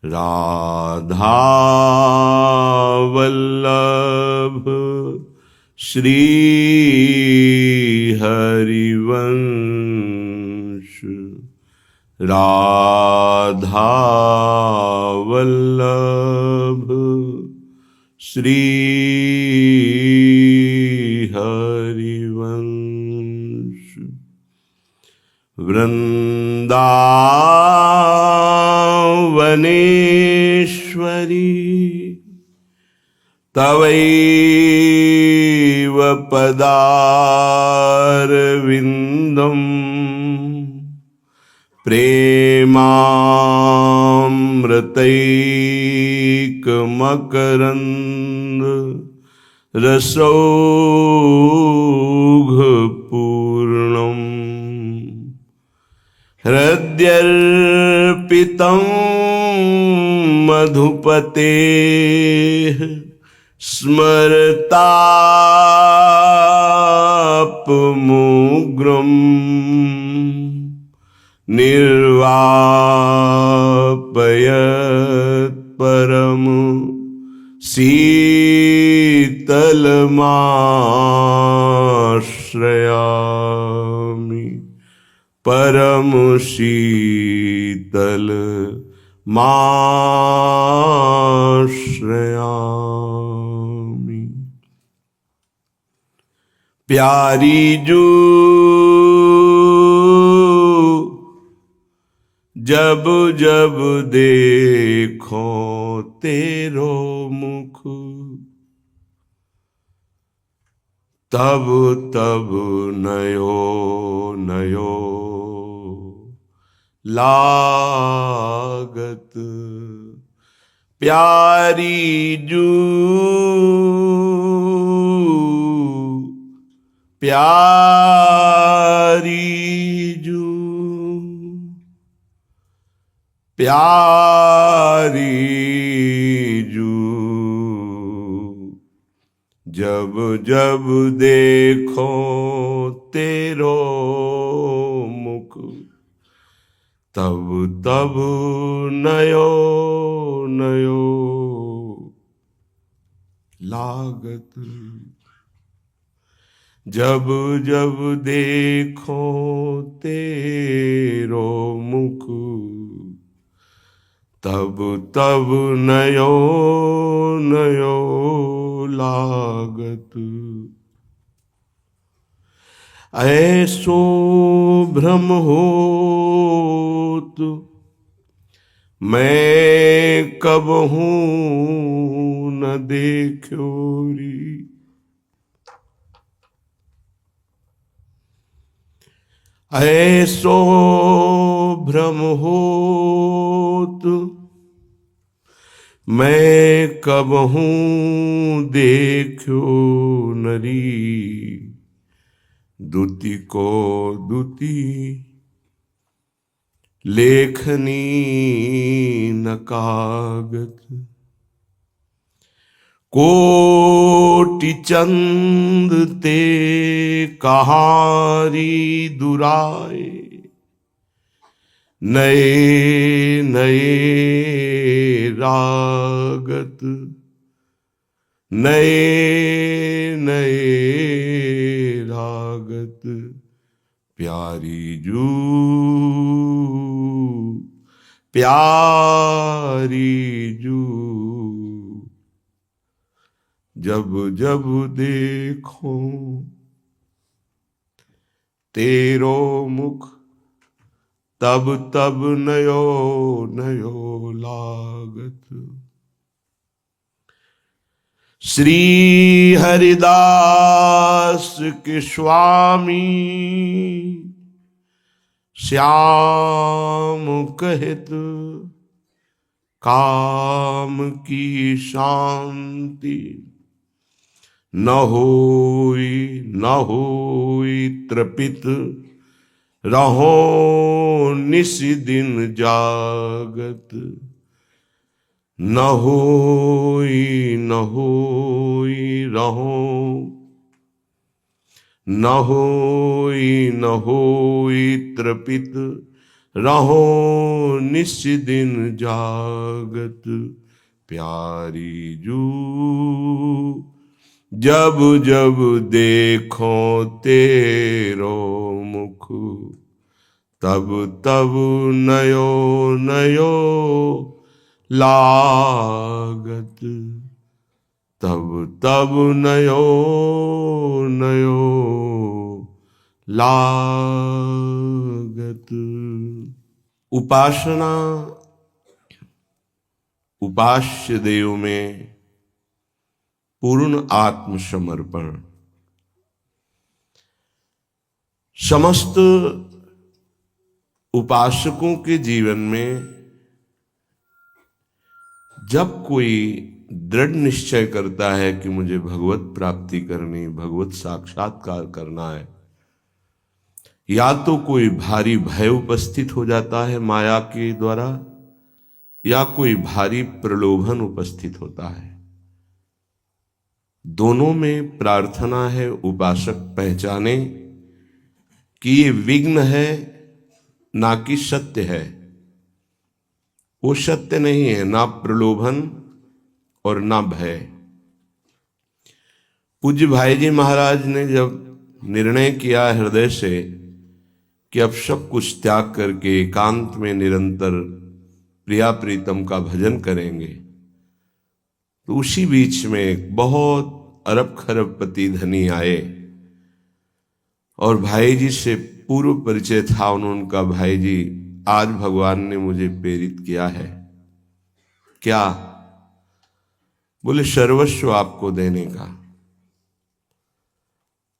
राधा वल्लभ श्री हरिवंश। राधा वल्लभ श्री हरिवंश। वृंदावनेश्वरी तवैव पदारविन्दम् प्रेमामृतैकमकरन्द रसौघपूर्णम्। हृद्यर्पितं मधुपतेः स्मरतापमुग्रम् निर्वापयत् परम शीतलमाश्रयामि। परम शीतल माश्रयामि। प्यारी जू जब जब देखो तेरो मुख, तब तब नयो नयो लागत। प्यारी जू प्यारी जू प्यारी जू, जब जब देखो तेरो मुख, तब तब नयो नयो लागत। जब जब देखो तेरो मुख, तब तब नयो नयो लागत। ऐसो भ्रम होत मैं कबहू न देखोरी। ऐसो भ्रम होत मैं कबहू देखो नरी। दुति को दुति लेखनी न कागत। कोटि चंद ते कहारी दुराए। नए नए रागत, नए नए रागत। प्यारी जू प्यारी जू, जब जब देखो तेरो मुख, तब तब नयो नयो लागत। श्री हरिदास के स्वामी श्याम कहत, काम की शांति न होई त्रपित। रहो निस दिन जागत। न होई रहो, न होई त्रपित। रहो निस दिन जागत। प्यारी जू जब जब देखो तेरो मुख, तब तब नयो नयो लागत। तब तब नयो नयो लागत। उपासना उपास्य देव में पूर्ण आत्मसमर्पण समस्त उपासकों के जीवन में जब कोई दृढ़ निश्चय करता है कि मुझे भगवत प्राप्ति करनी, भगवत साक्षात्कार करना है, या तो कोई भारी भय उपस्थित हो जाता है माया के द्वारा, या कोई भारी प्रलोभन उपस्थित होता है। दोनों में प्रार्थना है उपासक पहचाने कि ये विघ्न है ना कि सत्य है। वो सत्य नहीं है, ना प्रलोभन और ना भय। पूज्य भाई जी महाराज ने जब निर्णय किया हृदय से कि अब सब कुछ त्याग करके एकांत में निरंतर प्रिया प्रीतम का भजन करेंगे, तो उसी बीच में एक बहुत अरब खरबपति धनी आए और भाई जी से पूर्व परिचय था। उनका भाई जी आज भगवान ने मुझे प्रेरित किया है। क्या? बोले सर्वस्व आपको देने का।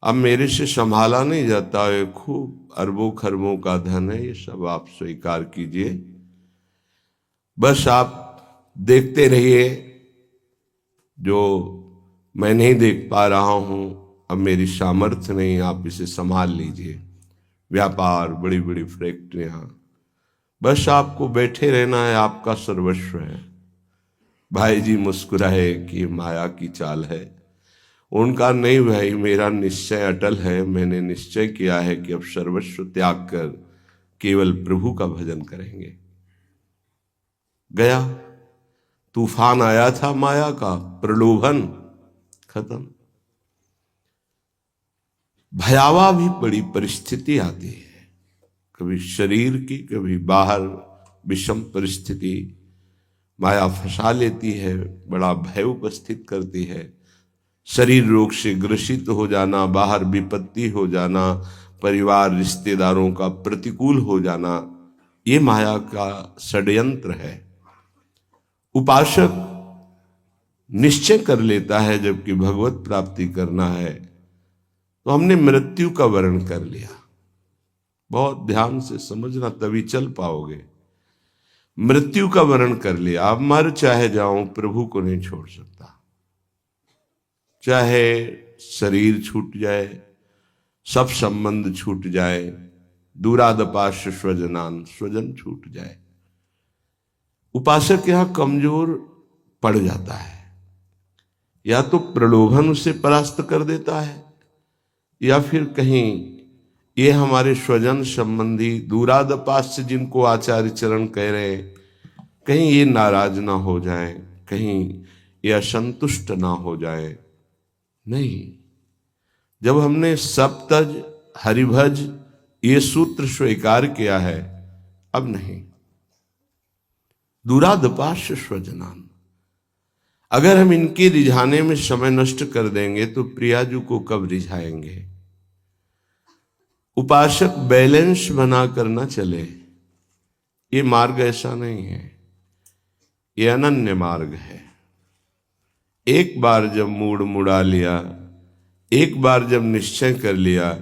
अब मेरे से संभाला नहीं जाता है, खूब अरबों खरबों का धन है, ये सब आप स्वीकार कीजिए, बस आप देखते रहिए। जो मैं नहीं देख पा रहा हूं, अब मेरी सामर्थ्य नहीं, आप इसे संभाल लीजिए। व्यापार, बड़ी बड़ी फैक्ट्रियां, बस आपको बैठे रहना है, आपका सर्वस्व है। भाई जी मुस्कुराए कि माया की चाल है। उनका नहीं भाई, मेरा निश्चय अटल है। मैंने निश्चय किया है कि अब सर्वस्व त्याग कर केवल प्रभु का भजन करेंगे। गया, तूफान आया था माया का, प्रलोभन खत्म। भयावह भी बड़ी परिस्थिति आती है, कभी शरीर की, कभी बाहर विषम परिस्थिति माया फंसा लेती है, बड़ा भय उपस्थित करती है। शरीर रोग से ग्रसित हो जाना, बाहर विपत्ति हो जाना, परिवार रिश्तेदारों का प्रतिकूल हो जाना, ये माया का षड्यंत्र है। उपासक निश्चय कर लेता है जबकि भगवत प्राप्ति करना है, तो हमने मृत्यु का वर्ण कर लिया। बहुत ध्यान से समझना, तभी चल पाओगे। मृत्यु का वर्ण कर लिया। अब मर चाहे जाऊं, प्रभु को नहीं छोड़ सकता। चाहे शरीर छूट जाए, सब संबंध छूट जाए, दूरादपाश स्वजनान, स्वजन छूट जाए, उपासक यहां कमजोर पड़ जाता है। या तो प्रलोभन उसे परास्त कर देता है, या फिर कहीं ये हमारे स्वजन संबंधी दूरादपाश से जिनको आचार्य चरण कह रहे हैं, कहीं ये नाराज ना हो जाए, कहीं ये असंतुष्ट ना हो जाए। नहीं, जब हमने सप्तज हरिभज ये सूत्र स्वीकार किया है, अब नहीं। दूरादपाश स्वजनान, अगर हम इनके रिझाने में समय नष्ट कर देंगे तो प्रियाजू को कब रिझाएंगे। उपासक बैलेंस बना कर ना चले, ये मार्ग ऐसा नहीं है, ये अनन्य मार्ग है। एक बार जब मूड मुड़ा लिया, एक बार जब निश्चय कर लिया,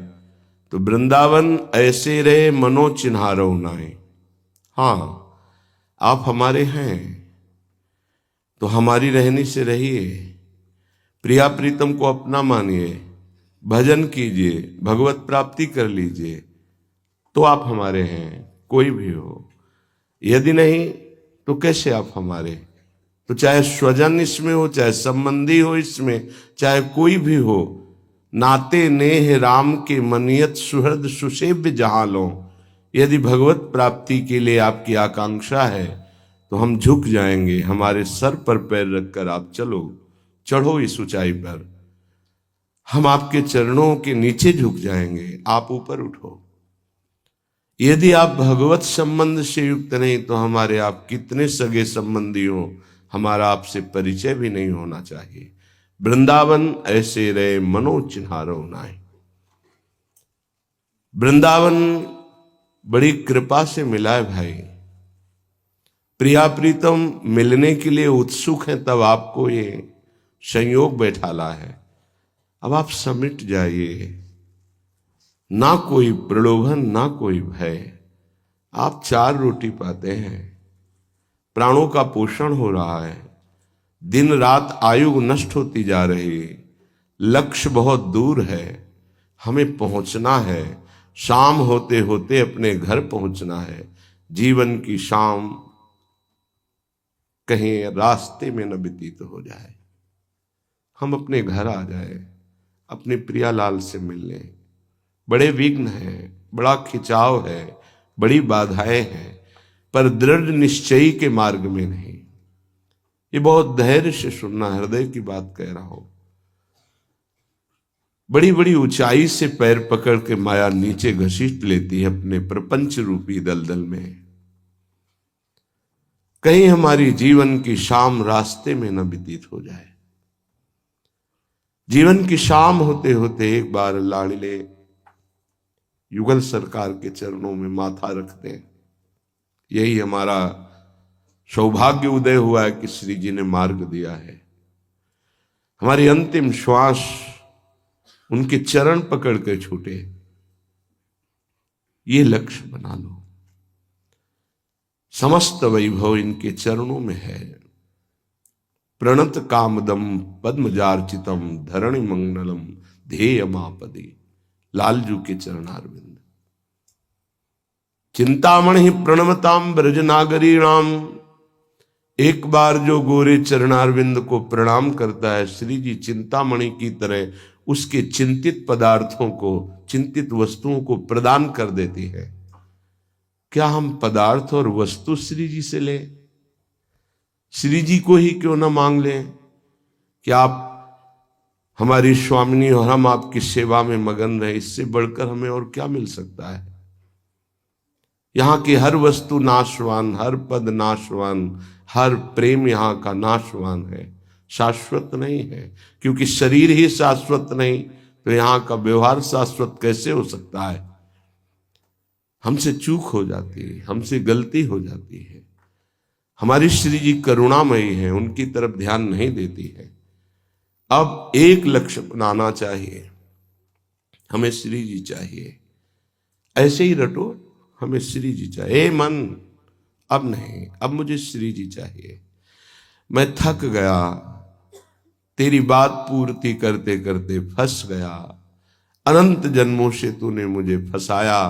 तो वृंदावन ऐसे रहे मनो चिन्हारो नाए। हाँ, आप हमारे हैं तो हमारी रहनी से रहिए, प्रिया प्रीतम को अपना मानिए, भजन कीजिए, भगवत प्राप्ति कर लीजिए, तो आप हमारे हैं, कोई भी हो। यदि नहीं तो कैसे आप हमारे? तो चाहे स्वजन इसमें हो, चाहे संबंधी हो इसमें, चाहे कोई भी हो, नाते नेह राम के मनियत सुहृद सुसेव्य जहां लो, यदि भगवत प्राप्ति के लिए आपकी आकांक्षा है तो हम झुक जाएंगे, हमारे सर पर पैर रखकर आप चलो, चढ़ो इस ऊंचाई पर, हम आपके चरणों के नीचे झुक जाएंगे, आप ऊपर उठो। यदि आप भगवत संबंध से युक्त नहीं तो हमारे आप कितने सगे संबंधी हो, हमारा आपसे परिचय भी नहीं होना चाहिए। वृंदावन ऐसे रहे मनो चिन्हारो नाय। वृंदावन बड़ी कृपा से मिला है भाई। प्रिया प्रीतम मिलने के लिए उत्सुक है, तब आपको ये संयोग बैठाला है। अब आप समिट जाइए, ना कोई प्रलोभन ना कोई भय। आप 4 रोटी पाते हैं, प्राणों का पोषण हो रहा है, दिन रात आयु नष्ट होती जा रही है, लक्ष्य बहुत दूर है, हमें पहुंचना है, शाम होते होते अपने घर पहुंचना है। जीवन की शाम कहीं रास्ते में न व्यतीत हो जाए, हम अपने घर आ जाए, अपने प्रियालाल से मिलने। बड़े विघ्न हैं, बड़ा खिंचाव है, बड़ी बाधाएं हैं, पर दृढ़ निश्चयी के मार्ग में नहीं। ये बहुत धैर्य से सुनना, हृदय की बात कह रहा हूं। बड़ी बड़ी ऊंचाई से पैर पकड़ के माया नीचे घसीट लेती है अपने प्रपंच रूपी दलदल में। कहीं हमारी जीवन की शाम रास्ते में न व्यतीत हो जाए। जीवन की शाम होते होते एक बार लाडले युगल सरकार के चरणों में माथा रख दें। यही हमारा सौभाग्य उदय हुआ है कि श्री जी ने मार्ग दिया है। हमारी अंतिम श्वास उनके चरण पकड़ के छूटे, ये लक्ष्य बना लो। समस्त वैभव इनके चरणों में है। प्रणत कामदम पद्मजार्चितम धरणि मंगलम ध्येय मापदी। लालजू के चरणारविंद। चिंतामणि प्रणमताम ब्रजनागरीणाम। एक बार जो गोरे चरणारविंद को प्रणाम करता है, श्री जी चिंतामणि की तरह उसके चिंतित पदार्थों को, चिंतित वस्तुओं को प्रदान कर देती है। क्या हम पदार्थ और वस्तु श्री जी से लें? श्री जी को ही क्यों ना मांग लें कि आप हमारी स्वामिनी और हम आपकी सेवा में मगन रहे। इससे बढ़कर हमें और क्या मिल सकता है? यहां की हर वस्तु नाशवान, हर पद नाशवान, हर प्रेम यहां का नाशवान है, शाश्वत नहीं है। क्योंकि शरीर ही शाश्वत नहीं तो यहां का व्यवहार शाश्वत कैसे हो सकता है? हमसे चूक हो जाती है, हमसे गलती हो जाती है। हमारी श्री जी करुणामयी है, उनकी तरफ ध्यान नहीं देती है। अब एक लक्ष्य बनाना चाहिए, हमें श्री जी चाहिए। ऐसे ही रटो, हमें श्री जी चाहिए। ए मन, अब नहीं, अब मुझे श्री जी चाहिए। मैं थक गया, तेरी बात पूर्ति करते करते फंस गया। अनंत जन्मों से तूने मुझे फंसाया,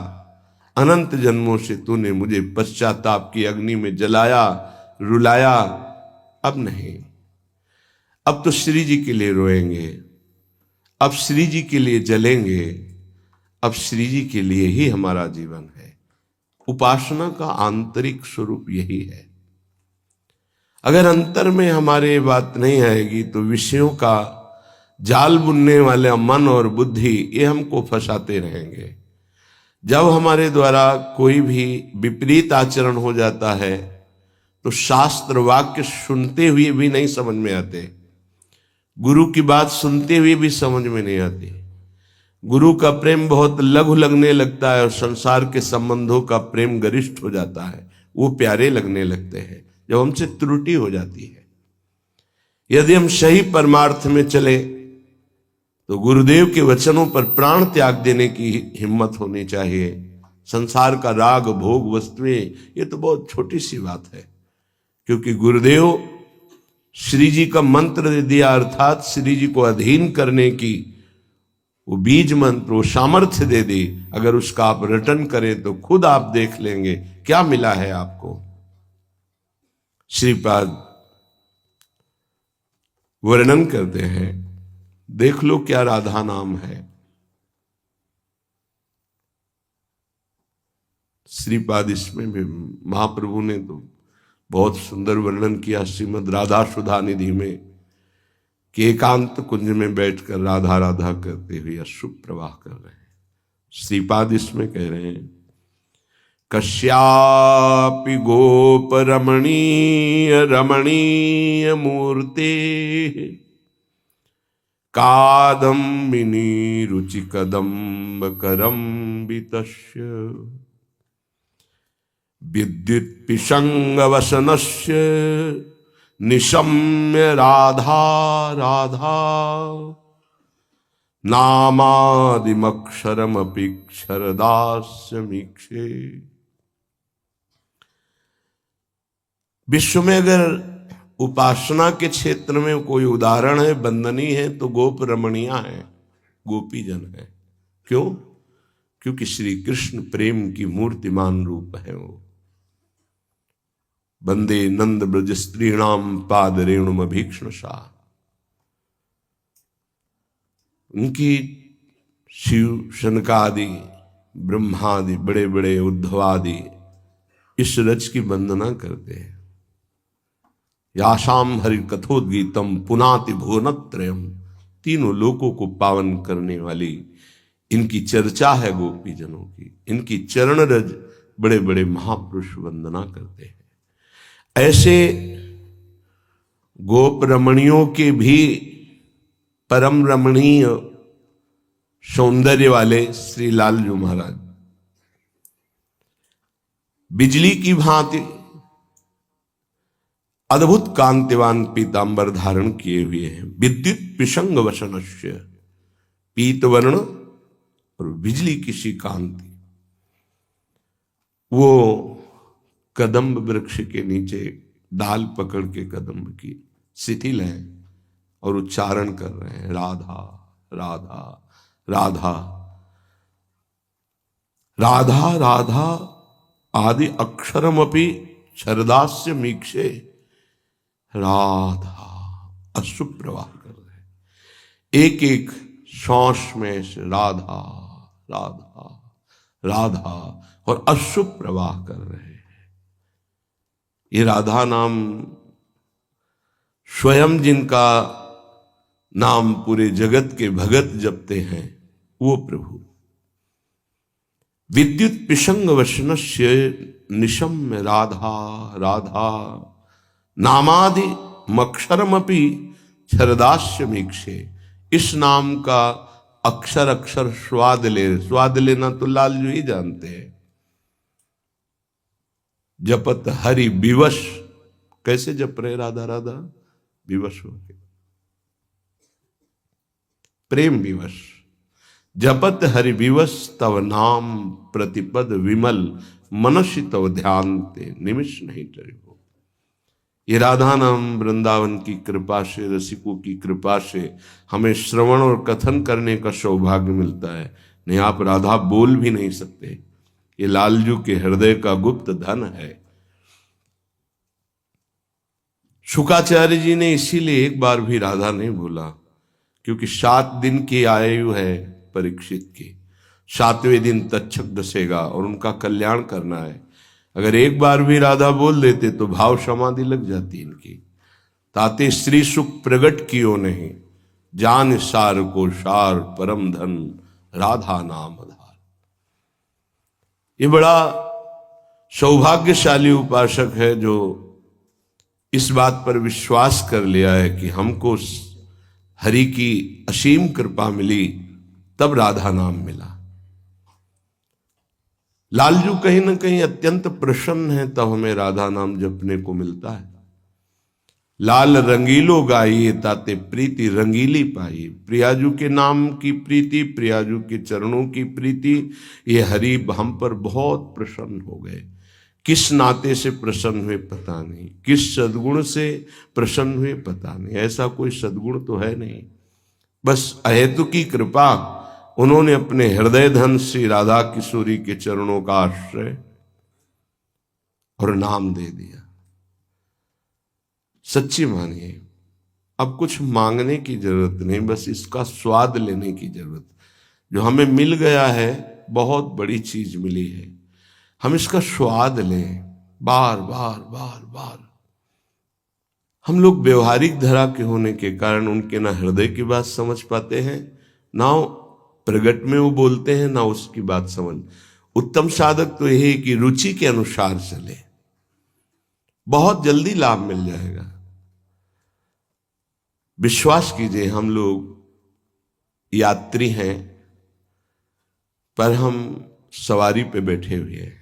अनंत जन्मों से तूने मुझे पश्चाताप की अग्नि में जलाया, रुलाया। अब नहीं, अब तो श्री जी के लिए रोएंगे, अब श्री जी के लिए जलेंगे, अब श्री जी के लिए ही हमारा जीवन है। उपासना का आंतरिक स्वरूप यही है। अगर अंतर में हमारे बात नहीं आएगी तो विषयों का जाल बुनने वाले मन और बुद्धि ये हमको फंसाते रहेंगे। जब हमारे द्वारा कोई भी विपरीत आचरण हो जाता है तो शास्त्र वाक्य सुनते हुए भी नहीं समझ में आते, गुरु की बात सुनते हुए भी समझ में नहीं आती। गुरु का प्रेम बहुत लघु लगने लगता है और संसार के संबंधों का प्रेम गरिष्ठ हो जाता है, वो प्यारे लगने लगते हैं जब हमसे त्रुटि हो जाती है। यदि हम सही परमार्थ में चले तो गुरुदेव के वचनों पर प्राण त्याग देने की हिम्मत होनी चाहिए। संसार का राग भोग वस्तुएं ये तो बहुत छोटी सी बात है, क्योंकि गुरुदेव श्री जी का मंत्र दे दिया, अर्थात श्री जी को अधीन करने की वो बीज मंत्र, वो सामर्थ्य दे दी। अगर उसका आप रटन करें तो खुद आप देख लेंगे क्या मिला है आपको। श्रीपाद वर्णन करते हैं, देख लो क्या राधा नाम है। श्रीपाद इसमें भी महाप्रभु ने तो बहुत सुंदर वर्णन किया श्रीमद् राधा सुधा निधि में कि एकांत कुंज में बैठकर राधा राधा करते हुए अश्रु प्रवाह कर रहे हैं। श्रीपाद इसमें कह रहे हैं, कश्यापि गोप रमणीय रमणीय मूर्ते कादम्बिनी रुचि कदम्ब करम्बितस्य विद्युत पिशंग वसनस्य निशम्य राधा राधा नामादिमक्षरमपि क्षरदास्यमीक्षे। विश्व में अगर उपासना के क्षेत्र में कोई उदाहरण है, वंदनीय है, तो गोप रमणिया है, गोपीजन है। क्यों? क्योंकि श्री कृष्ण प्रेम की मूर्तिमान रूप है वो। वंदे नंद ब्रज स्त्रीणाम पाद रेणुम भीक्ष्णसा। उनकी शिव शनकादि ब्रह्मादि बड़े बड़े उद्धवादि इस रज की वंदना करते हैं। याशाम हरि कथोद्गीतम पुनाति भुवनत्रयम, तीनों लोकों को पावन करने वाली इनकी चर्चा है गोपीजनों की। इनकी चरण रज बड़े बड़े महापुरुष वंदना करते हैं। ऐसे गोप रमणियों के भी परम रमणीय सौंदर्य वाले श्री लालजू महाराज बिजली की भांति अद्भुत कांतिवान पीतांबर धारण किए हुए हैं। विद्युत पिशंग वसनस्य, पीत वर्ण और बिजली की सी कांति। वो कदम्ब वृक्ष के नीचे डाल पकड़ के कदम्ब की शिथिल है और उच्चारण कर रहे हैं, राधा राधा राधा राधा राधा आदि अक्षरमपि क्षरदास्य मीक्षे। राधा अश्रु प्रवाह कर रहे हैं, एक एक श्वास में से राधा राधा राधा और अश्रु प्रवाह कर रहे हैं। ये राधा नाम स्वयं जिनका नाम पूरे जगत के भगत जपते हैं वो प्रभु। विद्युत पिशंग वशनस्य निशम्य राधा राधा नामादि मक्षरमपि क्षरदास्यमीक्षे। इस नाम का अक्षर अक्षर स्वाद लेना तो लालजू ही जानते हैं। जपत हरि विवश, कैसे जप रहे राधा राधा? विवश हो के, प्रेम विवश। जपत हरि विवश तव नाम प्रतिपद विमल, मनसि तव ध्यान ते निमिष नहीं टरे हो। ये राधा नाम वृंदावन की कृपा से, रसिकों की कृपा से हमें श्रवण और कथन करने का सौभाग्य मिलता है। नहीं आप राधा बोल भी नहीं सकते। ये लालजू के हृदय का गुप्त धन है। शुकाचार्य जी ने इसीलिए एक बार भी राधा नहीं भूला, क्योंकि 7 दिन की आयु है परीक्षित की। 7वें दिन तक्षक डसेगा और उनका कल्याण करना है। अगर एक बार भी राधा बोल देते तो भाव समाधि लग जाती इनकी। ताते श्री सुख प्रगट कियो नहीं, जान सार को सार परम धन राधा नाम आधार। ये बड़ा सौभाग्यशाली उपासक है जो इस बात पर विश्वास कर लिया है कि हमको हरि की असीम कृपा मिली तब राधा नाम मिला। लालजू कहीं ना कहीं अत्यंत प्रसन्न है तब हमें राधा नाम जपने को मिलता है। लाल रंगीलो गाइए ताते प्रीति रंगीली पाई। प्रियाजू के नाम की प्रीति, प्रियाजू के चरणों की प्रीति, ये हरि हम पर बहुत प्रसन्न हो गए। किस नाते से प्रसन्न हुए पता नहीं, किस सद्गुण से प्रसन्न हुए पता नहीं। ऐसा कोई सद्गुण तो है नहीं, बस अहेतु की कृपा। उन्होंने अपने हृदय धन श्री राधा किशोरी के चरणों का आश्रय और नाम दे दिया। सच्ची मानिए, अब कुछ मांगने की जरूरत नहीं, बस इसका स्वाद लेने की जरूरत। जो हमें मिल गया है बहुत बड़ी चीज मिली है। हम इसका स्वाद लें बार बार बार बार। हम लोग व्यवहारिक धरा के होने के कारण उनके ना हृदय की बात समझ पाते हैं, ना प्रगट में वो बोलते हैं, ना उसकी बात समझ। उत्तम साधक तो यही कि रुचि के अनुसार चले, बहुत जल्दी लाभ मिल जाएगा। विश्वास कीजिए, हम लोग यात्री हैं पर हम सवारी पे बैठे हुए हैं।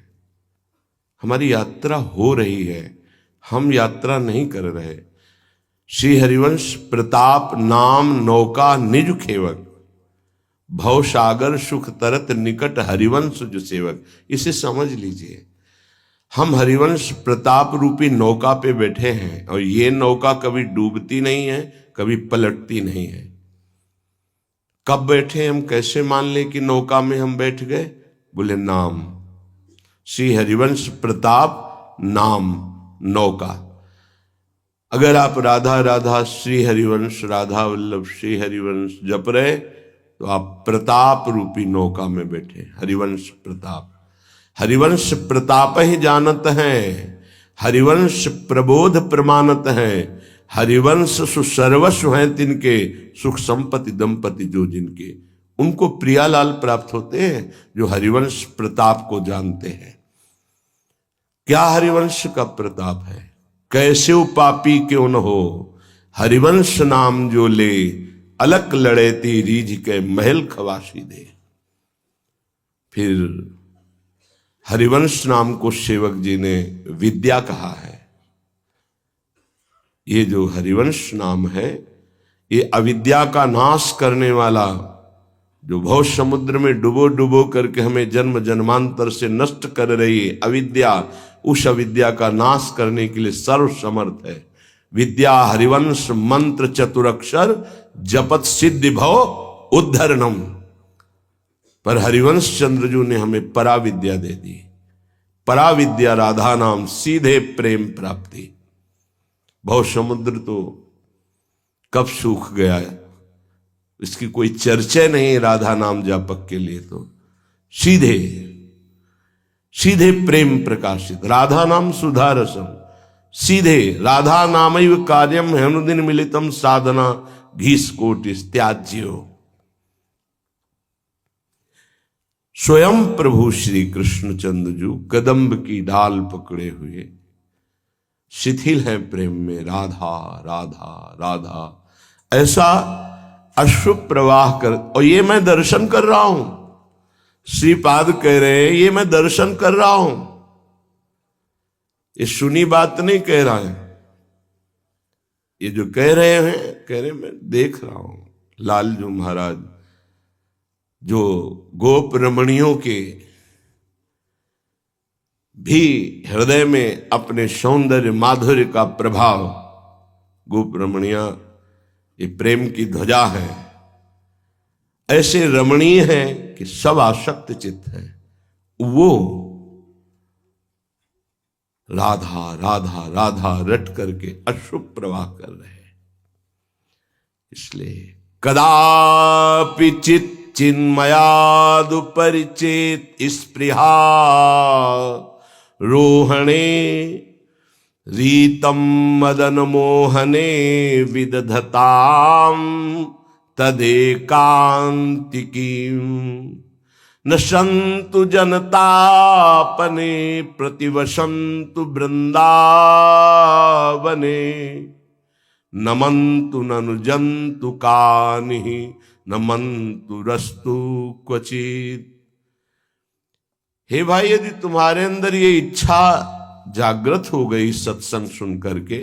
हमारी यात्रा हो रही है, हम यात्रा नहीं कर रहे। श्री हरिवंश प्रताप नाम नौका निज खेवक, भव सागर सुख तरत निकट हरिवंश जो सेवक। इसे समझ लीजिए, हम हरिवंश प्रताप रूपी नौका पे बैठे हैं और ये नौका कभी डूबती नहीं है, कभी पलटती नहीं है। कब बैठे हम, कैसे मान ले कि नौका में हम बैठ गए? बोले नाम, श्री हरिवंश प्रताप नाम नौका। अगर आप राधा राधा श्री हरिवंश राधा वल्लभ श्री हरिवंश जप रहे तो आप प्रताप रूपी नौका में बैठे। हरिवंश प्रताप, हरिवंश प्रताप ही जानत हैं, हरिवंश प्रबोध प्रमाणत हैं, हरिवंश सुसर्वस्व हैं तिनके, सुख संपत्ति दंपति जो जिनके। उनको प्रियालाल प्राप्त होते हैं जो हरिवंश प्रताप को जानते हैं। क्या हरिवंश का प्रताप है? कैसे पापी क्यों न हो, हरिवंश नाम जो ले, अलक लड़ेती रीझ के महल खवासी दे। फिर हरिवंश नाम को सेवक जी ने विद्या कहा है। ये जो हरिवंश नाम है, ये अविद्या का नाश करने वाला, जो भव समुद्र में डुबो डुबो करके हमें जन्म जन्मांतर से नष्ट कर रही है अविद्या, उस अविद्या का नाश करने के लिए सर्व समर्थ है। विद्या हरिवंश मंत्र चतुरक्षर, जपत सिद्धि भव उद्धरणम। पर हरिवंश चंद्रजू ने हमें पराविद्या दे दी। पराविद्या राधा नाम, सीधे प्रेम प्राप्ति। भव समुद्र तो कब सूख गया है, इसकी कोई चर्चा नहीं राधा नाम जापक के लिए। तो सीधे सीधे प्रेम प्रकाशित, राधा नाम सुधा रसम, सीधे राधा नामैव कार्यम हेनुदिन मिलितम साधना घीस कोटिस त्याज्यो। स्वयं प्रभु श्री कृष्णचंद्र जी कदम्ब की डाल पकड़े हुए शिथिल है प्रेम में, राधा राधा राधा ऐसा अश्रु प्रवाह कर। और ये मैं दर्शन कर रहा हूं, श्रीपाद कह रहे हैं ये मैं दर्शन कर रहा हूं। ये सुनी बात नहीं कह रहा है, ये जो कह रहे हैं, कह रहे मैं देख रहा हूं। लालजू महाराज जो गोप रमणियों के भी हृदय में अपने सौंदर्य माधुर्य का प्रभाव, गोप रमणिया ये प्रेम की ध्वजा है, ऐसे रमणीय हैं कि सब आसक्त चित्त है। वो राधा राधा राधा रट करके अश्रु प्रवाह कर रहे हैं। इसलिए कदापि चित चिन्मयादुपरिचेत स्पृहा रोहणे रीतम मदन मोहने विदधताम तदेकांतिकीं न संतु जनतापने प्रतिवसंतु वृंदावने नमंतु ननुजंतु कानि नमंतु रस्तु क्वचित। हे भाई, यदि तुम्हारे अंदर ये इच्छा जागृत हो गई सत्संग सुन करके,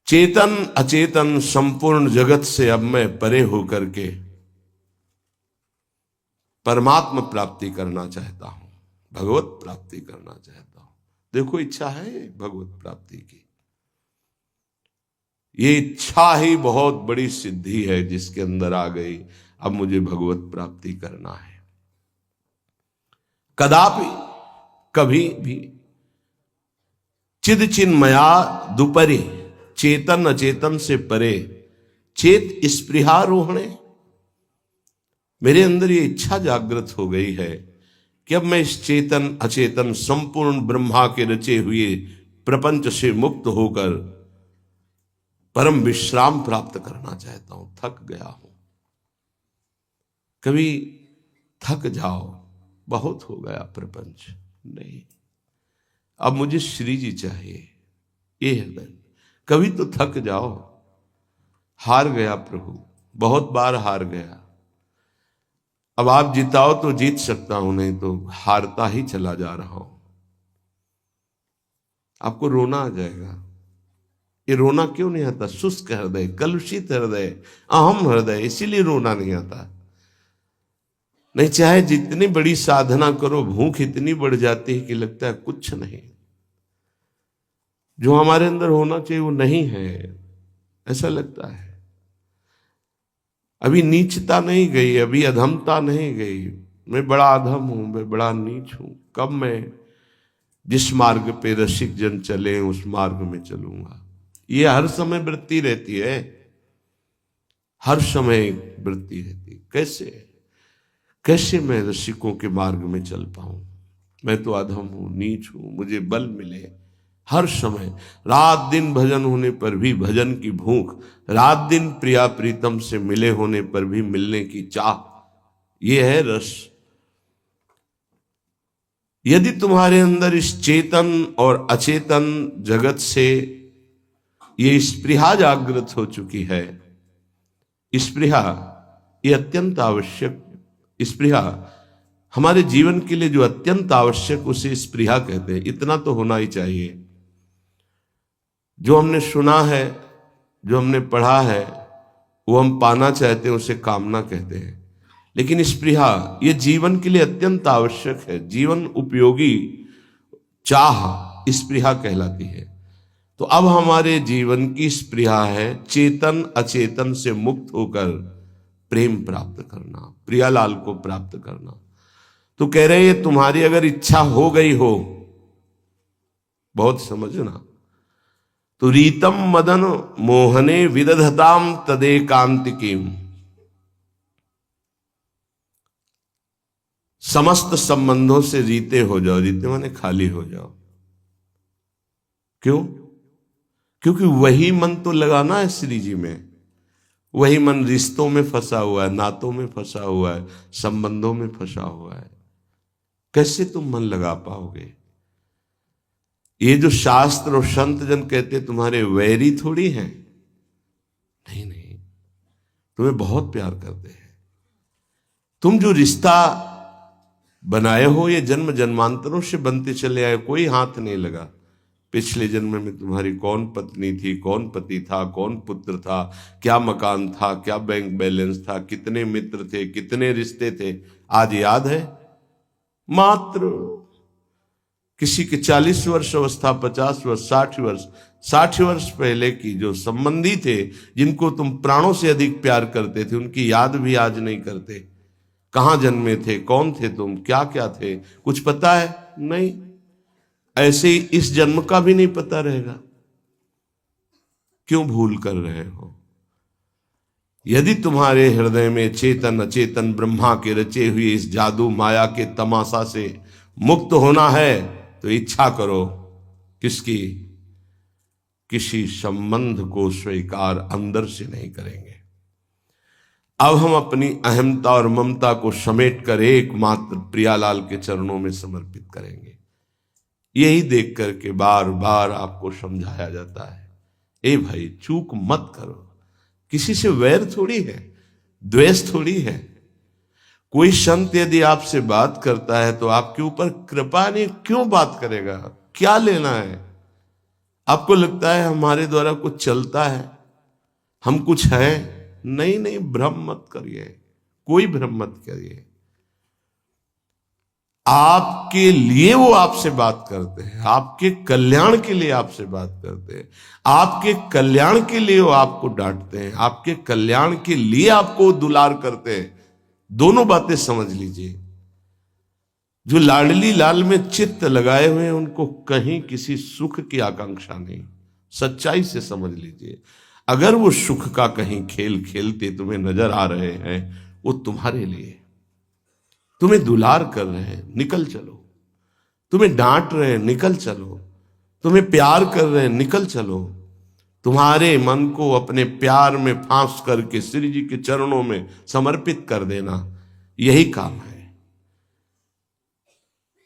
चेतन अचेतन संपूर्ण जगत से अब मैं परे होकर के परमात्मा प्राप्ति करना चाहता हूं, भगवत प्राप्ति करना चाहता हूं। देखो इच्छा है भगवत प्राप्ति की, ये इच्छा ही बहुत बड़ी सिद्धि है जिसके अंदर आ गई। अब मुझे भगवत प्राप्ति करना है। कदापि कभी भी चिद चिन्मया दुपरे, चेतन अचेतन से परे, चेत स्पृहा रोहणे, मेरे अंदर ये इच्छा जागृत हो गई है कि अब मैं इस चेतन अचेतन संपूर्ण ब्रह्मा के रचे हुए प्रपंच से मुक्त होकर परम विश्राम प्राप्त करना चाहता हूं, थक गया हूं। कभी थक जाओ, बहुत हो गया प्रपंच, नहीं, अब मुझे श्री जी चाहिए, ये है। कभी तो थक जाओ, हार गया प्रभु, बहुत बार हार गया, अब आप जिताओ तो जीत सकता हूं, नहीं तो हारता ही चला जा रहा हूं। आपको रोना आ जाएगा। ये रोना क्यों नहीं आता? शुष्क हृदय, कलुषित हृदय, अहम हृदय, इसीलिए रोना नहीं आता। नहीं, चाहे जितनी बड़ी साधना करो, भूख इतनी बढ़ जाती है कि लगता है कुछ नहीं, जो हमारे अंदर होना चाहिए वो नहीं है, ऐसा लगता है। अभी नीचता नहीं गई, अभी अधमता नहीं गई। मैं बड़ा अधम हूं, मैं बड़ा नीच हूं। कब मैं जिस मार्ग पे रसिक जन चले उस मार्ग में चलूंगा। ये हर समय वृत्ति रहती है, हर समय वृत्ति रहती है। कैसे मैं रसिकों के मार्ग में चल पाऊं? मैं तो अधम हूं, नीच हूं, मुझे बल मिले। हर समय रात दिन भजन होने पर भी भजन की भूख, रात दिन प्रिया प्रीतम से मिले होने पर भी मिलने की चाह, ये है रस। यदि तुम्हारे अंदर इस चेतन और अचेतन जगत से ये स्पृहा जागृत हो चुकी है, स्पृहा ये अत्यंत आवश्यक, स्पृहा हमारे जीवन के लिए जो अत्यंत आवश्यक, उसे स्पृहा कहते हैं। इतना तो होना ही चाहिए। जो हमने सुना है, जो हमने पढ़ा है, वो हम पाना चाहते हैं, उसे कामना कहते हैं। लेकिन स्पृहा ये जीवन के लिए अत्यंत आवश्यक है, जीवन उपयोगी चाह स्पृहा कहलाती है। तो अब हमारे जीवन की स्पृहा है चेतन अचेतन से मुक्त होकर प्रेम प्राप्त करना, प्रियालाल को प्राप्त करना। तो कह रहे हैं तुम्हारी अगर इच्छा हो गई हो, बहुत समझना, तो रीतम मदन मोहने विदधताम तदेकांतिकीम, समस्त संबंधों से रीते हो जाओ। रीते माने खाली हो जाओ। क्यों? क्योंकि वही मन तो लगाना है श्री जी में। वही मन रिश्तों में फंसा हुआ है, नातों में फंसा हुआ है, संबंधों में फंसा हुआ है। कैसे तुम मन लगा पाओगे? ये जो शास्त्र और संत जन कहते तुम्हारे वैरी थोड़ी हैं, नहीं नहीं, तुम्हें बहुत प्यार करते हैं। तुम जो रिश्ता बनाए हो ये जन्म जन्मांतरों से बनते चले आए, कोई हाथ नहीं लगा। पिछले जन्म में तुम्हारी कौन पत्नी थी, कौन पति था, कौन पुत्र था, क्या मकान था, क्या बैंक बैलेंस था, कितने मित्र थे, कितने रिश्ते थे, आज याद है? मात्र किसी के 40 वर्ष अवस्था, 50 वर्ष, 60 वर्ष पहले की जो संबंधी थे, जिनको तुम प्राणों से अधिक प्यार करते थे, उनकी याद भी आज नहीं करते। कहां जन्मे थे, कौन थे तुम, क्या क्या थे, कुछ पता है? नहीं। ऐसे ही इस जन्म का भी नहीं पता रहेगा। क्यों भूल कर रहे हो? यदि तुम्हारे हृदय में चेतन अचेतन ब्रह्मा के रचे हुए इस जादू माया के तमाशा से मुक्त होना है, तो इच्छा करो। किसकी? किसी संबंध को स्वीकार अंदर से नहीं करेंगे। अब हम अपनी अहमता और ममता को समेट कर एकमात्र प्रियालाल के चरणों में समर्पित करेंगे। यही देख करके बार बार आपको समझाया जाता है, ए भाई चूक मत करो। किसी से वैर थोड़ी है, द्वेष थोड़ी है। कोई संत यदि आपसे बात करता है तो आपके ऊपर कृपा नहीं, क्यों बात करेगा? क्या लेना है? आपको लगता है हमारे द्वारा कुछ चलता है, हम कुछ हैं? नहीं नहीं, भ्रम मत करिए, कोई भ्रम मत करिए। आपके लिए वो आपसे बात करते हैं, आपके कल्याण के लिए आपसे बात करते हैं, आपके कल्याण के लिए वो आपको डांटते हैं, आपके कल्याण के लिए आपको दुलार करते हैं। दोनों बातें समझ लीजिए। जो लाडली लाल में चित्त लगाए हुए हैं उनको कहीं किसी सुख की आकांक्षा नहीं। सच्चाई से समझ लीजिए। अगर वो सुख का कहीं खेल खेलते तुम्हें नजर आ रहे हैं, वो तुम्हारे लिए, तुम्हें दुलार कर रहे हैं, निकल चलो। तुम्हें डांट रहे हैं, निकल चलो। तुम्हें प्यार कर रहे हैं, निकल चलो। तुम्हारे मन को अपने प्यार में फांस करके श्री जी के चरणों में समर्पित कर देना, यही काम है।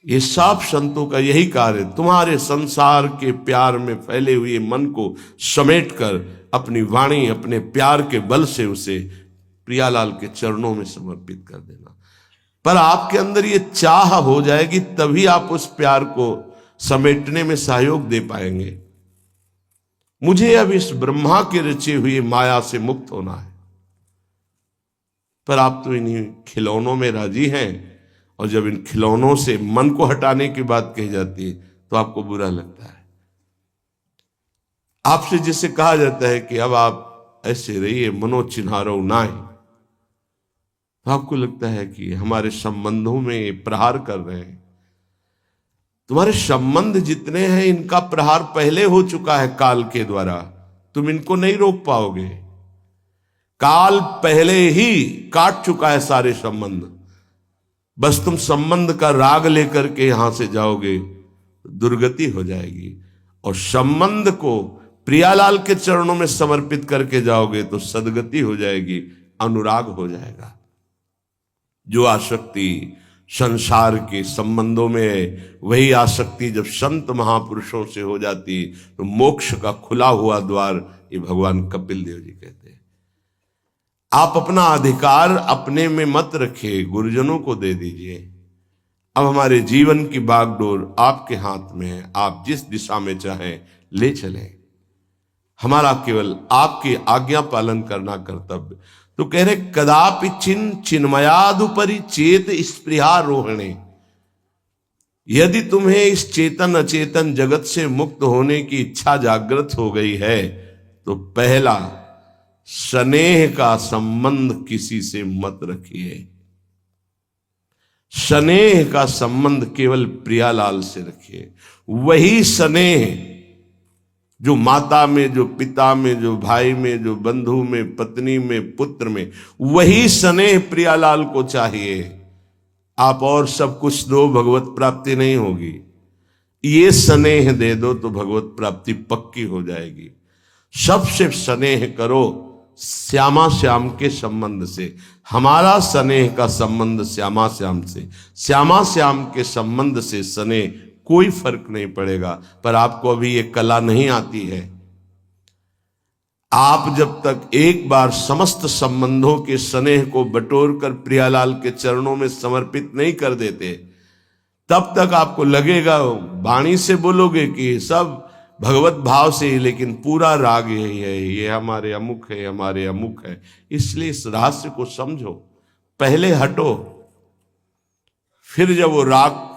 ये सब संतों का यही कार्य, तुम्हारे संसार के प्यार में फैले हुए मन को समेटकर अपनी वाणी, अपने प्यार के बल से उसे प्रियालाल के चरणों में समर्पित कर देना। पर आपके अंदर ये चाह हो जाएगी, तभी आप उस प्यार को समेटने में सहयोग दे पाएंगे। मुझे अब इस ब्रह्मा के रचे हुए माया से मुक्त होना है। पर आप तो इन्हीं खिलौनों में राजी हैं, और जब इन खिलौनों से मन को हटाने की बात कही जाती है तो आपको बुरा लगता है। आपसे जिसे कहा जाता है कि अब आप ऐसे रहिए, मनो चिन्हारो नाय, तो आपको लगता है कि हमारे संबंधों में प्रहार कर रहे हैं। तुम्हारे संबंध जितने हैं इनका प्रहार पहले हो चुका है काल के द्वारा, तुम इनको नहीं रोक पाओगे। काल पहले ही काट चुका है सारे संबंध। बस तुम संबंध का राग लेकर के यहां से जाओगे, दुर्गति हो जाएगी। और संबंध को प्रियालाल के चरणों में समर्पित करके जाओगे तो सदगति हो जाएगी, अनुराग हो जाएगा। जो आसक्ति संसार के संबंधों में है, वही आसक्ति जब संत महापुरुषों से हो जाती तो मोक्ष का खुला हुआ द्वार, ये भगवान कपिल देव जी कहते हैं। आप अपना अधिकार अपने में मत रखिए, गुरुजनों को दे दीजिए। अब हमारे जीवन की बागडोर आपके हाथ में है, आप जिस दिशा में चाहें ले चलें। हमारा केवल आपकी आज्ञा पालन करना कर्तव्य। तो कह रहे कदापि चिन्मयादुपरि चेत स्पृहा रोहिणे, यदि तुम्हें इस चेतन अचेतन जगत से मुक्त होने की इच्छा जागृत हो गई है तो पहला, स्नेह का संबंध किसी से मत रखिए। स्नेह का संबंध केवल प्रियालाल से रखिए। वही स्नेह जो माता में, जो पिता में, जो भाई में, जो बंधु में, पत्नी में, पुत्र में, वही स्नेह प्रियालाल को चाहिए। आप और सब कुछ दो, भगवत प्राप्ति नहीं होगी। ये स्नेह दे दो तो भगवत प्राप्ति पक्की हो जाएगी। सबसे स्नेह करो श्यामा श्याम के संबंध से। हमारा स्नेह का संबंध श्यामा श्याम से, श्यामा श्याम के संबंध से स्नेह कोई फर्क नहीं पड़ेगा। पर आपको अभी ये कला नहीं आती है। आप जब तक एक बार समस्त संबंधों के स्नेह को बटोर कर प्रियालाल के चरणों में समर्पित नहीं कर देते, तब तक आपको लगेगा, वाणी से बोलोगे कि सब भगवत भाव से ही, लेकिन पूरा राग यही है, ये हमारे अमुक है, हमारे अमुक है। इसलिए इस रहस्य को समझो, पहले हटो, फिर जब वो राग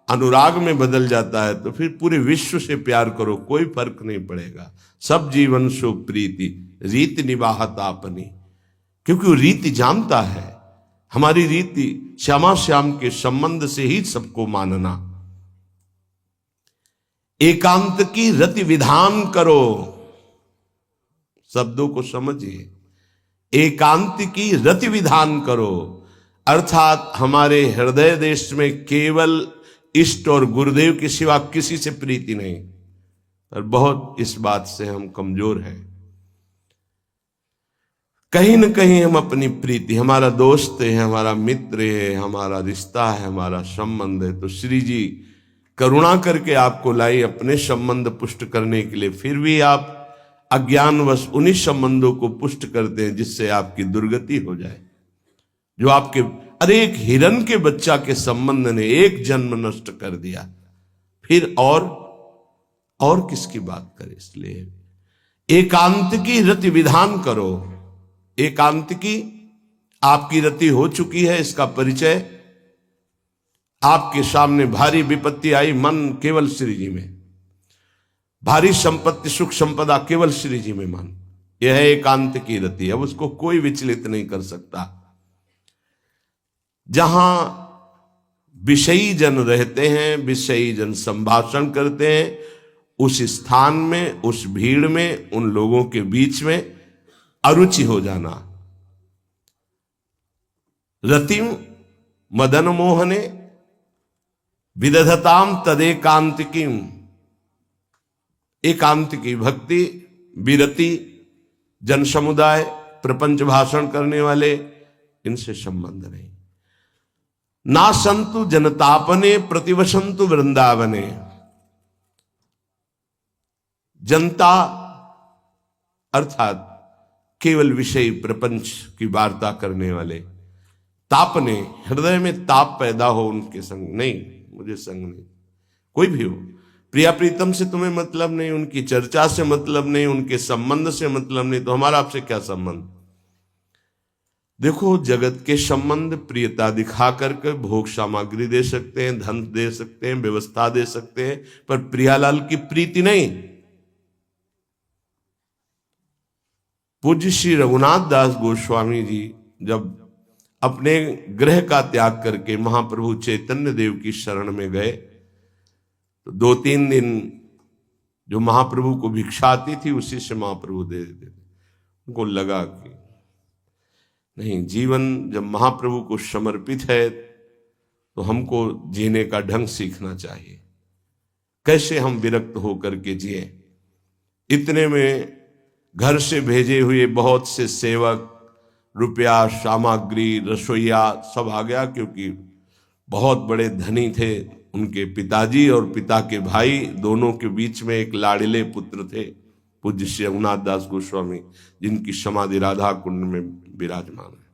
अनुराग में बदल जाता है तो फिर पूरे विश्व से प्यार करो, कोई फर्क नहीं पड़ेगा। सब जीवन सो प्रीति रीति निवाहत आपनी, क्योंकि वो रीति जानता है। हमारी रीति श्यामा श्याम के संबंध से ही सबको मानना। एकांत की रति विधान करो, शब्दों को समझिए। एकांत की रति विधान करो, अर्थात हमारे हृदय देश में केवल इष्ट और गुरुदेव के सिवा किसी से प्रीति नहीं। पर बहुत इस बात से हम कमजोर हैं। कहीं न कहीं हम अपनी प्रीति, हमारा दोस्त है, हमारा मित्र है, हमारा रिश्ता है, हमारा संबंध है, तो श्री जी करुणा करके आपको लाई अपने संबंध पुष्ट करने के लिए। फिर भी आप अज्ञानवश उन्हीं संबंधों को पुष्ट करते हैं जिससे आपकी दुर्गति हो जाए। जो आपके, अरे एक हिरण के बच्चा के संबंध ने एक जन्म नष्ट कर दिया, फिर और किसकी बात करें। इसलिए एकांत की रति विधान करो। एकांत की आपकी रति हो चुकी है, इसका परिचय आपके सामने भारी विपत्ति आई, मन केवल श्री जी में, भारी संपत्ति सुख संपदा केवल श्री जी में मन, यह है एकांत की रति। अब उसको कोई विचलित नहीं कर सकता। जहां विषयी जन रहते हैं, विषयी जन संभाषण करते हैं, उस स्थान में, उस भीड़ में, उन लोगों के बीच में अरुचि हो जाना। रतिम मदन मोहने विदधताम तदेकांतिकीम। एकांत की भक्ति, विरति, जन समुदाय, प्रपंच भाषण करने वाले, इनसे संबंध नहीं। ना संतु जनतापने प्रतिवसंतु वृंदावने। जनता अर्थात केवल विषय प्रपंच की वार्ता करने वाले, तापने, हृदय में ताप पैदा हो उनके संग नहीं, मुझे संग नहीं। कोई भी हो, प्रिया प्रीतम से तुम्हें मतलब नहीं, उनकी चर्चा से मतलब नहीं, उनके संबंध से मतलब नहीं, तो हमारा आपसे क्या संबंध। देखो, जगत के संबंध प्रियता दिखा करके भोग सामग्री दे सकते हैं, धन दे सकते हैं, व्यवस्था दे सकते हैं, पर प्रियालाल की प्रीति नहीं। पूज्य श्री रघुनाथ दास गोस्वामी जी जब अपने गृह का त्याग करके महाप्रभु चैतन्य देव की शरण में गए, तो 2-3 दिन जो महाप्रभु को भिक्षा आती थी उसी से महाप्रभु दे देते थे। उनको लगा कि नहीं, जीवन जब महाप्रभु को समर्पित है तो हमको जीने का ढंग सीखना चाहिए, कैसे हम विरक्त होकर के जिए। इतने में घर से भेजे हुए बहुत से सेवक, रुपया, सामग्री, रसोईया सब आ गया, क्योंकि बहुत बड़े धनी थे उनके पिताजी, और पिता के भाई दोनों के बीच में एक लाड़िले पुत्र थे, पूज्य श्री रघुनाथ दास गोस्वामी, जिनकी समाधि राधा कुंड में विराजमान है।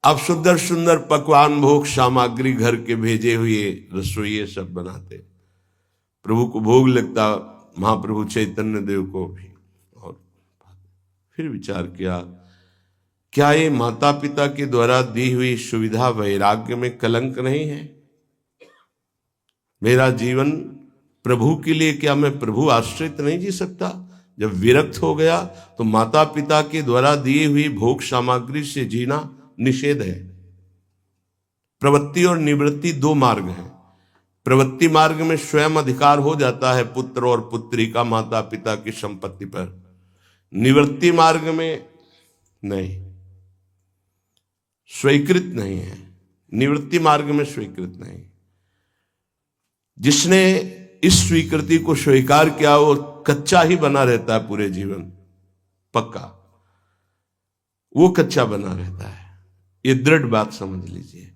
अब सुंदर सुंदर पकवान, भोग सामग्री घर के भेजे हुए रसोइये सब बनाते, प्रभु को भोग लगता, महाप्रभु चैतन्य देव को भी। और फिर विचार किया, क्या ये माता पिता के द्वारा दी हुई सुविधा वैराग्य में कलंक नहीं है। मेरा जीवन प्रभु के लिए, क्या मैं प्रभु आश्रित नहीं जी सकता। जब विरक्त हो गया तो माता पिता के द्वारा दी हुई भोग सामग्री से जीना निषेध है। प्रवृत्ति और निवृत्ति 2 मार्ग हैं। प्रवृत्ति मार्ग में स्वयं अधिकार हो जाता है पुत्र और पुत्री का माता पिता की संपत्ति पर, निवृत्ति मार्ग में नहीं, स्वीकृत नहीं है। निवृत्ति मार्ग में स्वीकृत नहीं। जिसने इस स्वीकृति को स्वीकार किया वो कच्चा ही बना रहता है पूरे जीवन, पक्का वो कच्चा बना रहता है। ये दृढ़ बात समझ लीजिए।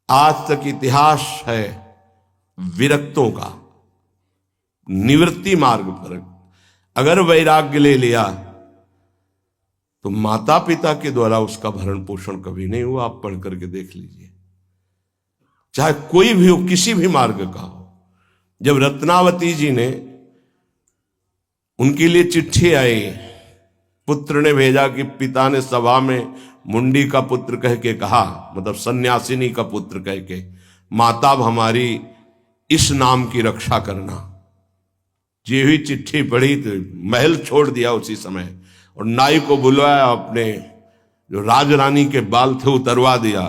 आज तक इतिहास है विरक्तों का। निवृत्ति मार्ग पर अगर वैराग्य ले लिया तो माता पिता के द्वारा उसका भरण पोषण कभी नहीं हुआ। आप पढ़ करके देख लीजिए, चाहे कोई भी हो, किसी भी मार्ग का हो। जब रत्नावती जी ने, उनके लिए चिट्ठी आई, पुत्र ने भेजा कि पिता ने सभा में मुंडी का पुत्र कह के कहा, मतलब सन्यासिनी का पुत्र कह के, माता हमारी इस नाम की रक्षा करना। ये हुई चिट्ठी पढ़ी तो महल छोड़ दिया उसी समय, और नाई को बुलवाया, अपने जो राजरानी के बाल थे उतरवा दिया,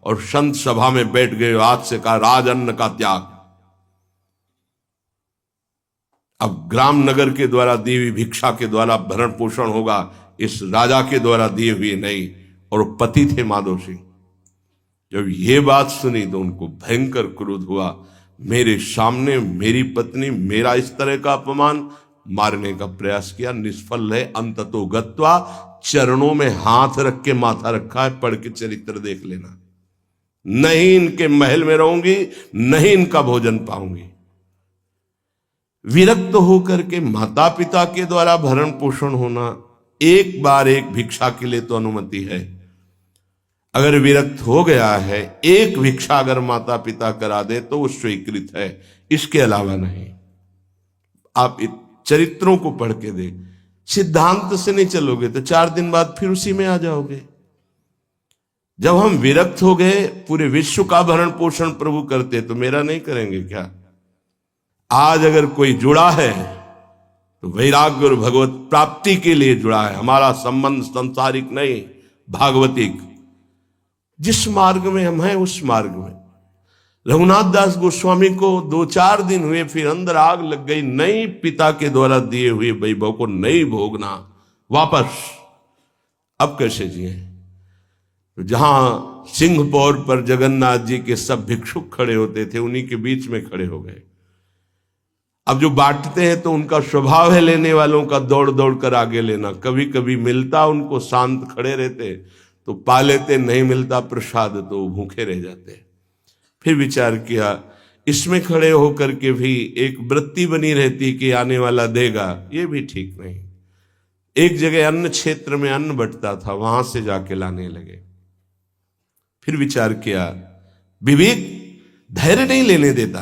और संत सभा में बैठ गए। आज से कहा राज अन्न का त्याग। अब ग्राम नगर के द्वारा दी हुई भिक्षा के द्वारा भरण पोषण होगा, इस राजा के द्वारा दिए हुए नहीं। और पति थे माधव सिंह। जब ये बात सुनी तो उनको भयंकर क्रोध हुआ। मेरे सामने मेरी पत्नी, मेरा इस तरह का अपमान, मारने का प्रयास किया, निष्फल है। अंततो गत्वा, चरणों में हाथ रख के माथा रखा है। पढ़ के चरित्र देख लेना। नहीं इनके महल में रहूंगी, नहीं इनका भोजन पाऊंगी। विरक्त होकर के माता पिता के द्वारा भरण पोषण होना, एक बार एक भिक्षा के लिए तो अनुमति है। अगर विरक्त हो गया है, एक भिक्षा अगर माता पिता करा दे तो वो स्वीकृत है, इसके अलावा नहीं। आप चरित्रों को पढ़ के देख, सिद्धांत से नहीं चलोगे तो 4 दिन बाद फिर उसी में आ जाओगे। जब हम विरक्त हो गए, पूरे विश्व का भरण पोषण प्रभु करते, तो मेरा नहीं करेंगे क्या। आज अगर कोई जुड़ा है तो वैराग्य और भगवत प्राप्ति के लिए जुड़ा है। हमारा संबंध संसारिक नहीं, भागवतिक। जिस मार्ग में हम हैं उस मार्ग में। रघुनाथ दास गोस्वामी को 2-4 दिन हुए, फिर अंदर आग लग गई। नहीं, पिता के द्वारा दिए हुए वैभव को नहीं भोगना वापस। अब कैसे जिए। तो जहां सिंहपौर पर जगन्नाथ जी के सब भिक्षुक खड़े होते थे, उन्हीं के बीच में खड़े हो गए। अब जो बांटते हैं तो उनका स्वभाव है लेने वालों का दौड़ दौड़ कर आगे लेना। कभी कभी मिलता उनको, शांत खड़े रहते तो पा लेते, नहीं मिलता प्रसाद तो भूखे रह जाते। फिर विचार किया, इसमें खड़े होकर के भी एक वृत्ति बनी रहती कि आने वाला देगा, ये भी ठीक नहीं। एक जगह अन्न क्षेत्र में अन्न बंटता था, वहां से जाके लाने लगे। फिर विचार किया, विवेक धैर्य नहीं लेने देता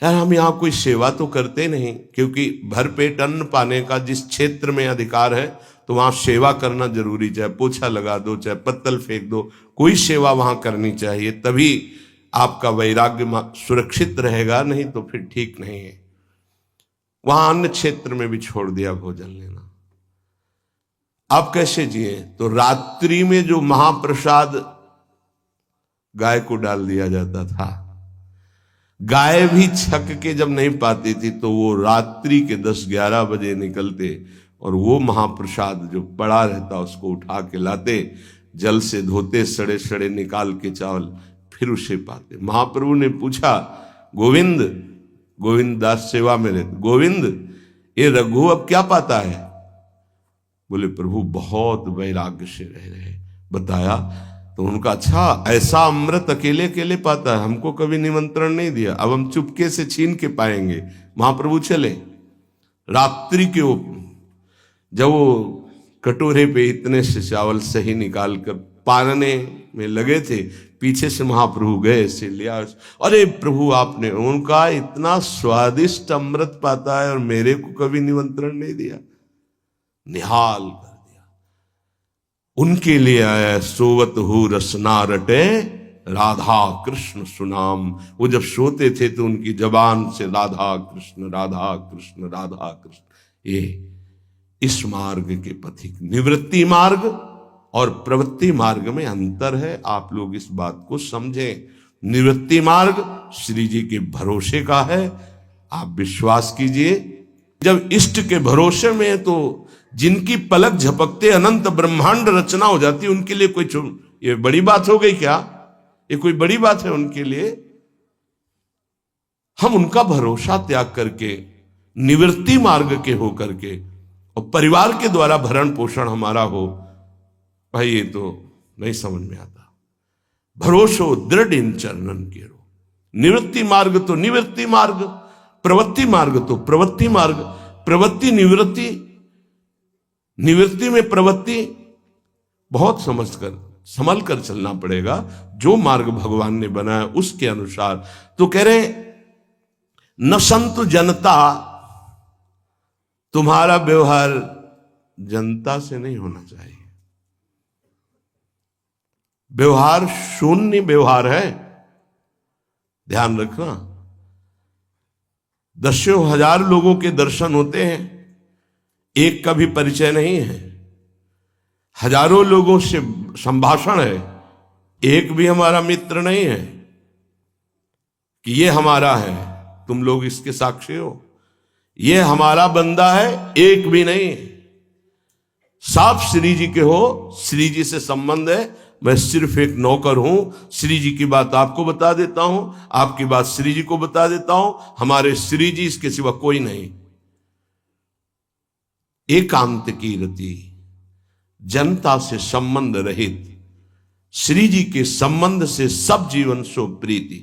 यार, हम यहां कोई सेवा तो करते नहीं, क्योंकि भरपेट अन्न पाने का जिस क्षेत्र में अधिकार है तो वहां सेवा करना जरूरी, चाहे पोछा लगा दो, चाहे पत्तल फेंक दो, कोई सेवा वहां करनी चाहिए, तभी आपका वैराग्य सुरक्षित रहेगा, नहीं तो फिर ठीक नहीं है। वहां अन्य क्षेत्र में भी छोड़ दिया भोजन लेना। आप कैसे जिए? तो रात्रि में जो महाप्रसाद गाय को डाल दिया जाता था, गाय भी छक के जब नहीं पाती थी तो वो रात्रि के 10-11 बजे निकलते और वो महाप्रसाद जो पड़ा रहता उसको उठा के लाते, जल से धोते, सड़े सड़े निकाल के चावल, फिर उसे पाते। महाप्रभु ने पूछा, गोविंद, गोविंद दास सेवा में रहते, गोविंद ये रघु अब क्या पाता है? बोले प्रभु बहुत वैराग्य से रह रहे। बताया तो उनका, अच्छा ऐसा अमृत अकेले अकेले पाता है, हमको कभी निमंत्रण नहीं दिया, अब हम चुपके से छीन के पाएंगे। महाप्रभु चले रात्रि के जब वो कटोरे पे इतने से चावल सही निकाल कर पारने में लगे थे, पीछे से महाप्रभु गए, से लिया, अरे प्रभु आपने, उनका इतना स्वादिष्ट अमृत पाता है और मेरे को कभी निमंत्रण नहीं दिया, निहाल कर दिया। उनके लिए आया सोवत हु रसना रटे राधा कृष्ण सुनाम। वो जब सोते थे तो उनकी जबान से राधा कृष्ण राधा कृष्ण राधा कृष्ण। ये इस मार्ग के पथिक, निवृत्ति मार्ग और प्रवृत्ति मार्ग में अंतर है, आप लोग इस बात को समझें। निवृत्ति मार्ग श्री जी के भरोसे का है, आप विश्वास कीजिए। जब इष्ट के भरोसे में है तो जिनकी पलक झपकते अनंत ब्रह्मांड रचना हो जाती, उनके लिए कोई ये बड़ी बात हो गई क्या? ये कोई बड़ी बात है उनके लिए? हम उनका भरोसा त्याग करके निवृत्ति मार्ग के हो करके और परिवार के द्वारा भरण पोषण हमारा हो, भाई ये तो नहीं समझ में आता। भरोसो दृढ़ इन चरणन के रो। निवृत्ति मार्ग तो निवृत्ति मार्ग, प्रवृत्ति मार्ग तो प्रवृत्ति मार्ग। प्रवृत्ति निवृत्ति, निवृत्ति में प्रवृत्ति, बहुत समझकर संभल कर चलना पड़ेगा। जो मार्ग भगवान ने बनाया उसके अनुसार। तो कह रहे न संत जनता, तुम्हारा व्यवहार जनता से नहीं होना चाहिए। व्यवहार शून्य व्यवहार है, ध्यान रखना। दसों हजार लोगों के दर्शन होते हैं, एक का भी परिचय नहीं है। हजारों लोगों से संभाषण है, एक भी हमारा मित्र नहीं है कि ये हमारा है, तुम लोग इसके साक्षी हो। ये हमारा बंदा है, एक भी नहीं। साफ श्री जी के हो, श्री जी से संबंध है, मैं सिर्फ एक नौकर हूं। श्री जी की बात आपको बता देता हूं, आपकी बात श्री जी को बता देता हूं। हमारे श्री जी इसके सिवा कोई नहीं। एकांत की रति, जनता से संबंध रहित, श्री जी के संबंध से सब जीवन सो प्रीति।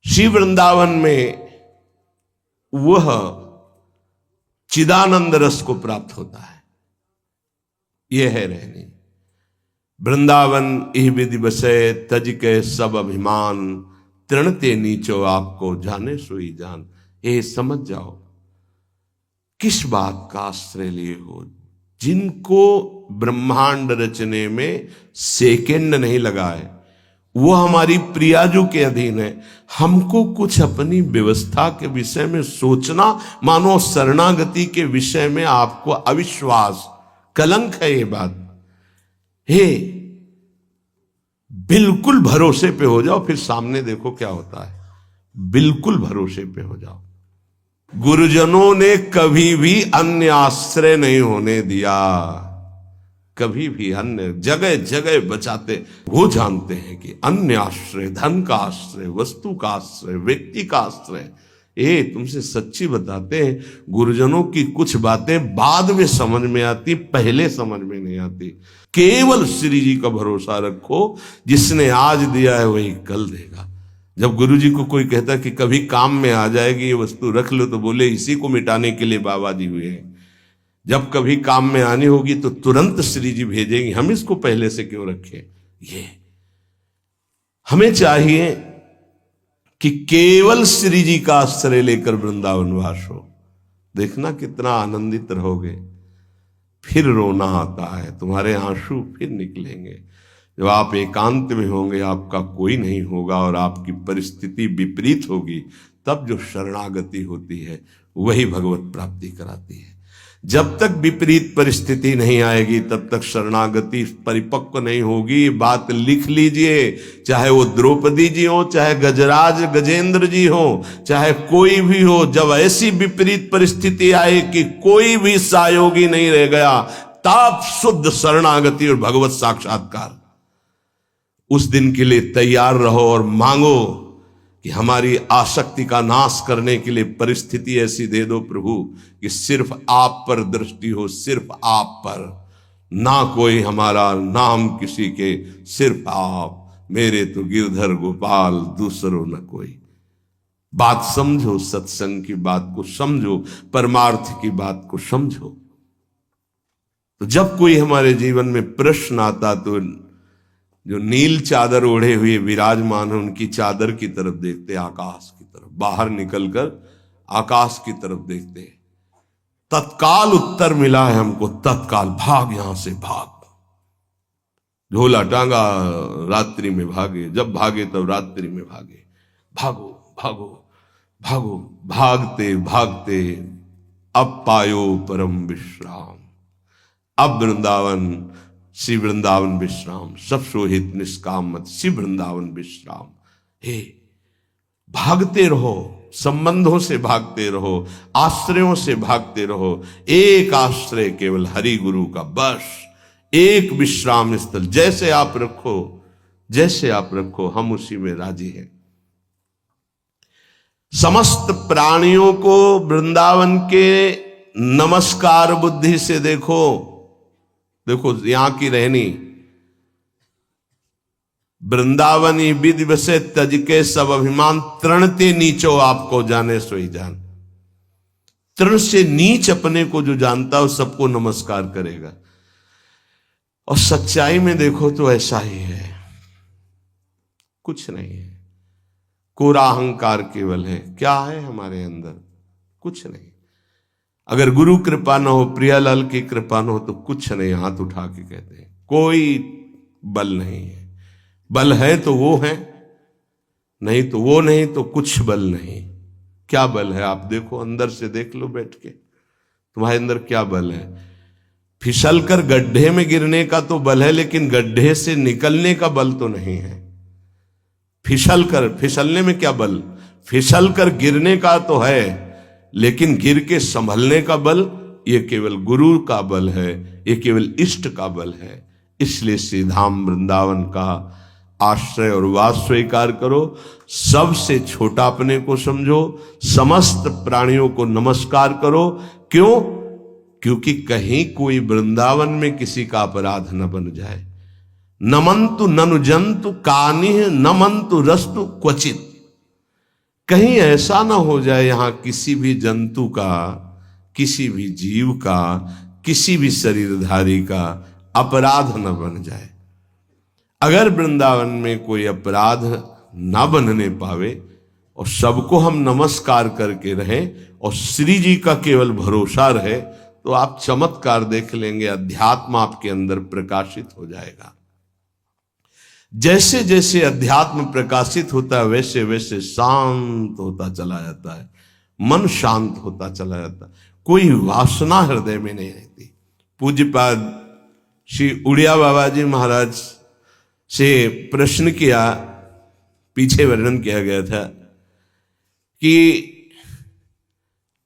श्री वृंदावन में वह चिदानंद रस को प्राप्त होता है। यह है रहनी। वृंदावन इह विधि बसे, तज के सब अभिमान, तृणते नीचो आपको जाने सोई जान। ये समझ जाओ किस बात का आश्रय लिए हो। जिनको ब्रह्मांड रचने में सेकेंड नहीं लगा है, वो हमारी प्रियाजू के अधीन है। हमको कुछ अपनी व्यवस्था के विषय में सोचना, मानो शरणागति के विषय में आपको अविश्वास, कलंक है ये बात। हे बिल्कुल भरोसे पे हो जाओ, फिर सामने देखो क्या होता है। बिल्कुल भरोसे पे हो जाओ। गुरुजनों ने कभी भी अन्य आश्रय नहीं होने दिया। कभी भी अन्य जगह जगह बचाते। वो जानते हैं कि अन्य आश्रय, धन का आश्रय, वस्तु का आश्रय, व्यक्ति का आश्रय, ये तुमसे सच्ची बताते हैं, गुरुजनों की कुछ बातें बाद में समझ में आती, पहले समझ में नहीं आती। केवल श्री जी का भरोसा रखो, जिसने आज दिया है वही कल देगा। जब गुरु जी को कोई कहता कि कभी काम में आ जाएगी ये वस्तु, रख लो, तो बोले इसी को मिटाने के लिए बाबा जी हुए हैं। जब कभी काम में आनी होगी तो तुरंत श्री जी भेजेंगे, हम इसको पहले से क्यों रखें। ये हमें चाहिए कि केवल श्री जी का आश्रय लेकर वृंदावन वास हो। देखना कितना आनंदित रहोगे। फिर रोना आता है, तुम्हारे आंसू फिर निकलेंगे। जब आप एकांत में होंगे, आपका कोई नहीं होगा और आपकी परिस्थिति विपरीत होगी, तब जो शरणागति होती है वही भगवत प्राप्ति कराती है। जब तक विपरीत परिस्थिति नहीं आएगी तब तक शरणागति परिपक्व नहीं होगी। ये बात लिख लीजिए, चाहे वो द्रौपदी जी हो, चाहे गजराज गजेंद्र जी हो, चाहे कोई भी हो, जब ऐसी विपरीत परिस्थिति आए कि कोई भी सहयोगी नहीं रह गया, तब शुद्ध शरणागति और भगवत साक्षात्कार। उस दिन के लिए तैयार रहो और मांगो कि हमारी आसक्ति का नाश करने के लिए परिस्थिति ऐसी दे दो प्रभु कि सिर्फ आप पर दृष्टि हो, सिर्फ आप पर, ना कोई हमारा, ना हम किसी के, सिर्फ आप। मेरे तो गिरधर गोपाल, दूसरों न कोई। बात समझो, सत्संग की बात को समझो, परमार्थ की बात को समझो। तो जब कोई हमारे जीवन में प्रश्न आता तो जो नील चादर ओढ़े हुए विराजमान है, उनकी चादर की तरफ देखते, आकाश की तरफ, बाहर निकलकर आकाश की तरफ देखते। तत्काल उत्तर मिला है हमको, तत्काल भाग, यहां से भाग। झोला टांगा, रात्रि में भागे, जब भागे तब रात्रि में भागे। भागो भागो भागो, भागते भागते अब पायो परम विश्राम। अब वृंदावन, श्री वृंदावन विश्राम, सब सोहित निष्काम मत, श्री वृंदावन विश्राम। हे, भागते रहो, संबंधों से भागते रहो, आश्रयों से भागते रहो। एक आश्रय केवल हरि गुरु का, बस एक विश्राम स्थल। जैसे आप रखो, जैसे आप रखो, हम उसी में राजी हैं। समस्त प्राणियों को वृंदावन के नमस्कार बुद्धि से देखो। देखो यहां की रहनी, वृंदावनी विधि बसे तज के सब अभिमान, तृणते नीचो आपको जाने सोई जान। तृण से नीच अपने को जो जानता है सबको नमस्कार करेगा। और सच्चाई में देखो तो ऐसा ही है, कुछ नहीं है। कोरा अहंकार केवल है। क्या है हमारे अंदर? कुछ नहीं। अगर गुरु कृपा न हो, प्रियालाल की कृपा न हो तो कुछ नहीं। हाथ उठा के कहते हैं कोई बल नहीं है। बल है तो वो है, नहीं तो वो, नहीं तो कुछ बल नहीं। क्या बल है? आप देखो, अंदर से देख लो बैठ के, तुम्हारे अंदर क्या बल है। फिसल कर गड्ढे में गिरने का तो बल है, लेकिन गड्ढे से निकलने का बल तो नहीं है। फिसलने में क्या बल? फिसल कर गिरने का तो है, लेकिन गिर के संभलने का बल ये केवल गुरु का बल है, ये केवल इष्ट का बल है। इसलिए श्री धाम वृंदावन का आश्रय और वास स्वीकार करो। सबसे छोटा अपने को समझो, समस्त प्राणियों को नमस्कार करो। क्यों? क्योंकि कहीं कोई वृंदावन में किसी का अपराध न बन जाए। नमंतु ननु जंतु कानिह नमंतु रस्तु क्वचित। कहीं ऐसा ना हो जाए यहां किसी भी जंतु का, किसी भी जीव का, किसी भी शरीरधारी का अपराध न बन जाए। अगर वृंदावन में कोई अपराध ना बनने पावे और सबको हम नमस्कार करके रहें और श्री जी का केवल भरोसा रहे, तो आप चमत्कार देख लेंगे। अध्यात्म आपके अंदर प्रकाशित हो जाएगा। जैसे जैसे अध्यात्म प्रकाशित होता है वैसे वैसे शांत होता चला जाता है, मन शांत होता चला जाता है, कोई वासना हृदय में नहीं रहती। पूज्यपाद श्री उड़िया बाबा जी महाराज से प्रश्न किया, पीछे वर्णन किया गया था कि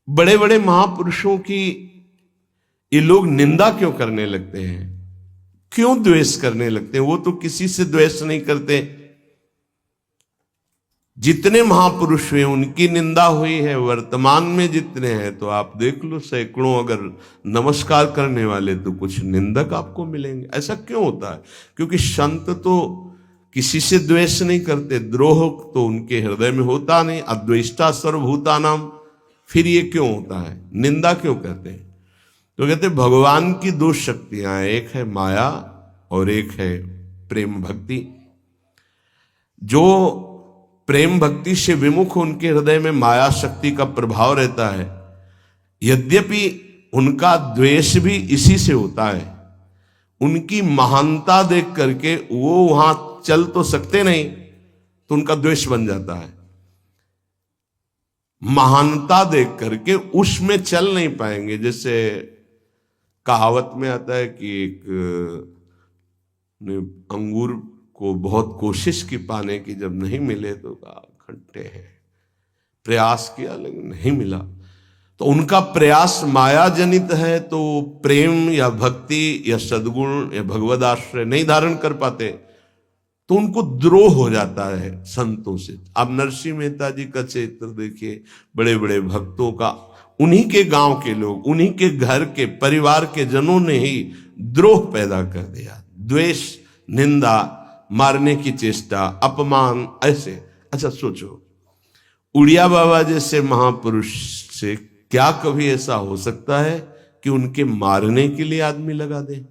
बड़े बड़े महापुरुषों की ये लोग निंदा क्यों करने लगते हैं। क्यों द्वेष करने लगते हैं? वो तो किसी से द्वेष नहीं करते। जितने महापुरुष हुए उनकी निंदा हुई है, वर्तमान में जितने हैं तो आप देख लो, सैकड़ों अगर नमस्कार करने वाले तो कुछ निंदक आपको मिलेंगे। ऐसा क्यों होता है? क्योंकि संत तो किसी से द्वेष नहीं करते, द्रोह तो उनके हृदय में होता नहीं। अद्वेष्टा सर्वभूतानाम, फिर ये क्यों होता है? निंदा क्यों करते हैं? तो कहते भगवान की दो शक्तियां हैं, एक है माया और एक है प्रेम भक्ति। जो प्रेम भक्ति से विमुख, उनके हृदय में माया शक्ति का प्रभाव रहता है। यद्यपि उनका द्वेष भी इसी से होता है। उनकी महानता देख करके वो वहां चल तो सकते नहीं, तो उनका द्वेष बन जाता है। महानता देख करके उसमें चल नहीं पाएंगे। जैसे कहावत में आता है कि एक ने अंगूर को बहुत कोशिश की पाने की, जब नहीं मिले तो कहा खट्टे हैं। प्रयास किया लेकिन नहीं मिला। तो उनका प्रयास माया जनित है, तो प्रेम या भक्ति या सद्गुण या भगवद आश्रय नहीं धारण कर पाते, तो उनको द्रोह हो जाता है संतों से। अब नरसिंह मेहता जी का चरित्र देखिए, बड़े बड़े भक्तों का, उन्हीं के गांव के लोग, उन्हीं के घर के परिवार के जनों ने ही द्रोह पैदा कर दिया। द्वेष, निंदा, मारने की चेष्टा, अपमान, ऐसे। अच्छा सोचो, उड़िया बाबा जैसे महापुरुष से क्या कभी ऐसा हो सकता है कि उनके मारने के लिए आदमी लगा दे?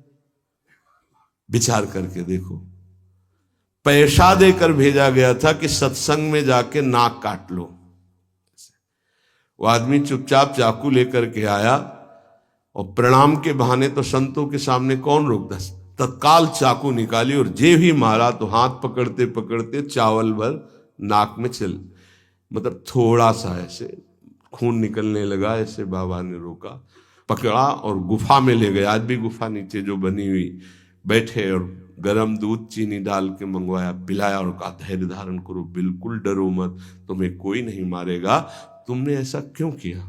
विचार करके देखो। पैसा देकर भेजा गया था कि सत्संग में जाके नाक काट लो। वो आदमी चुपचाप चाकू लेकर के आया और प्रणाम के बहाने तो संतों के सामने कौन रोकता? तत्काल चाकू निकाली और जे भी मारा तो हाथ पकड़ते पकड़ते चावल भर नाक में चल, मतलब थोड़ा सा ऐसे खून निकलने लगा। ऐसे बाबा ने रोका, पकड़ा और गुफा में ले गए। आज भी गुफा नीचे जो बनी हुई, बैठे और गरम दूध चीनी डाल के मंगवाया, पिलाया और कहा धैर्य धारण करो, बिल्कुल डरो मत, तुम्हें कोई नहीं मारेगा, तुमने ऐसा क्यों किया?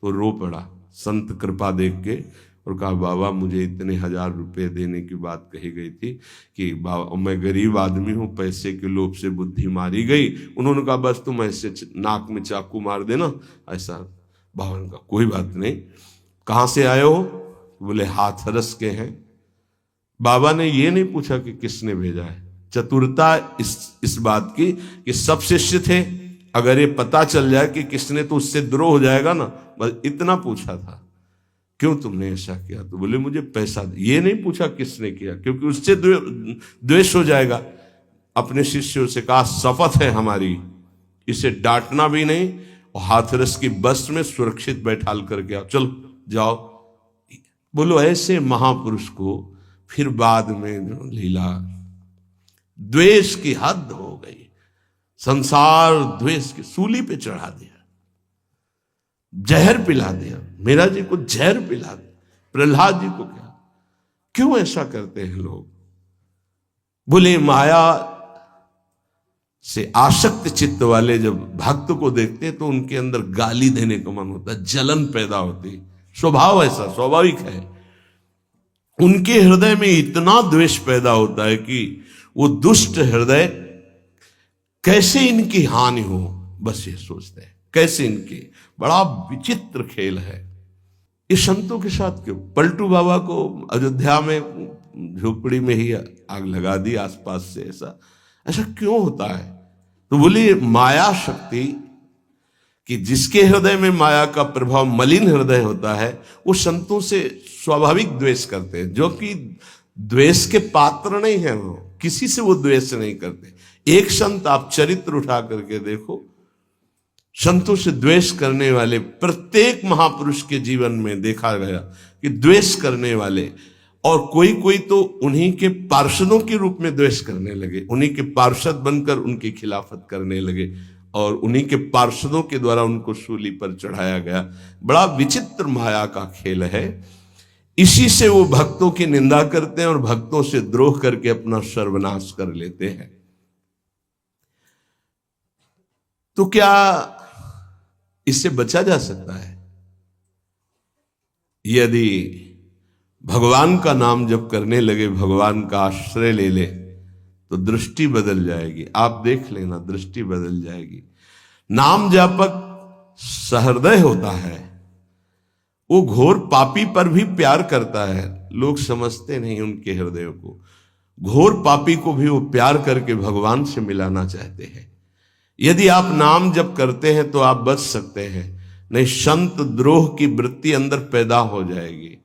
तो रो पड़ा संत कृपा देख के और कहा बाबा मुझे इतने 1000 रुपए देने की बात कही गई थी कि बाबा मैं गरीब आदमी हूं, पैसे के लोभ से बुद्धि मारी गई। उन्होंने कहा बस तुम ऐसे नाक में चाकू मार देना। ऐसा बाबा ने कहा कोई बात नहीं। कहां से आए हो? बोले हाथरस के हैं। बाबा ने ये नहीं पूछा कि किसने भेजा है। चतुरता इस बात की कि सब शिष्य थे, अगर ये पता चल जाए कि किसने, तो उससे द्रोह हो जाएगा ना, बस इतना पूछा था। क्यों तुमने ऐसा किया? तो बोले मुझे पैसा दे। ये नहीं पूछा किसने किया, क्योंकि उससे द्वेष हो जाएगा। अपने शिष्यों से कहा शपथ है हमारी, इसे डांटना भी नहीं, और हाथरस की बस में सुरक्षित बैठाल करके आओ, चलो जाओ। बोलो ऐसे महापुरुष को फिर बाद में लीला, द्वेष की हद हो गई, संसार द्वेष की सूली पे चढ़ा दिया, जहर पिला दिया। मेरा जी को जहर पिला दिया, प्रहलाद जी को क्या? क्यों ऐसा करते हैं लोग? बोले माया से आसक्त चित्त वाले जब भक्त को देखते हैं तो उनके अंदर गाली देने का मन होता है, जलन पैदा होती है। स्वभाव ऐसा स्वाभाविक है। उनके हृदय में इतना द्वेष पैदा होता है कि वो दुष्ट हृदय कैसे इनकी हानि हो, बस ये सोचते हैं कैसे इनकी। बड़ा विचित्र खेल है। इस संतों के साथ क्यों? पलटू बाबा को अयोध्या में झोपड़ी में ही आग लगा दी आसपास से। ऐसा ऐसा क्यों होता है? तो बोलिए माया शक्ति कि जिसके हृदय में माया का प्रभाव, मलिन हृदय होता है, वो संतों से स्वाभाविक द्वेष करते हैं, जो कि द्वेष के पात्र नहीं है। वो किसी से वो द्वेष नहीं करते। एक संत आप चरित्र उठा करके देखो, संतों से द्वेष करने वाले प्रत्येक महापुरुष के जीवन में देखा गया कि द्वेष करने वाले, और कोई कोई तो उन्हीं के पार्षदों के रूप में द्वेष करने लगे, उन्हीं के पार्षद बनकर उनकी खिलाफत करने लगे और उन्हीं के पार्षदों के द्वारा उनको सूली पर चढ़ाया गया। बड़ा विचित्र माया का खेल है। इसी से वो भक्तों की निंदा करते हैं और भक्तों से द्रोह करके अपना सर्वनाश कर लेते हैं। तो क्या इससे बचा जा सकता है? यदि भगवान का नाम जब करने लगे, भगवान का आश्रय ले ले, तो दृष्टि बदल जाएगी। आप देख लेना, दृष्टि बदल जाएगी। नाम जापक सहृदय होता है, वो घोर पापी पर भी प्यार करता है। लोग समझते नहीं उनके हृदय को। घोर पापी को भी वो प्यार करके भगवान से मिलाना चाहते हैं। यदि आप नाम जप करते हैं तो आप बच सकते हैं, नहीं संत द्रोह की वृत्ति अंदर पैदा हो जाएगी।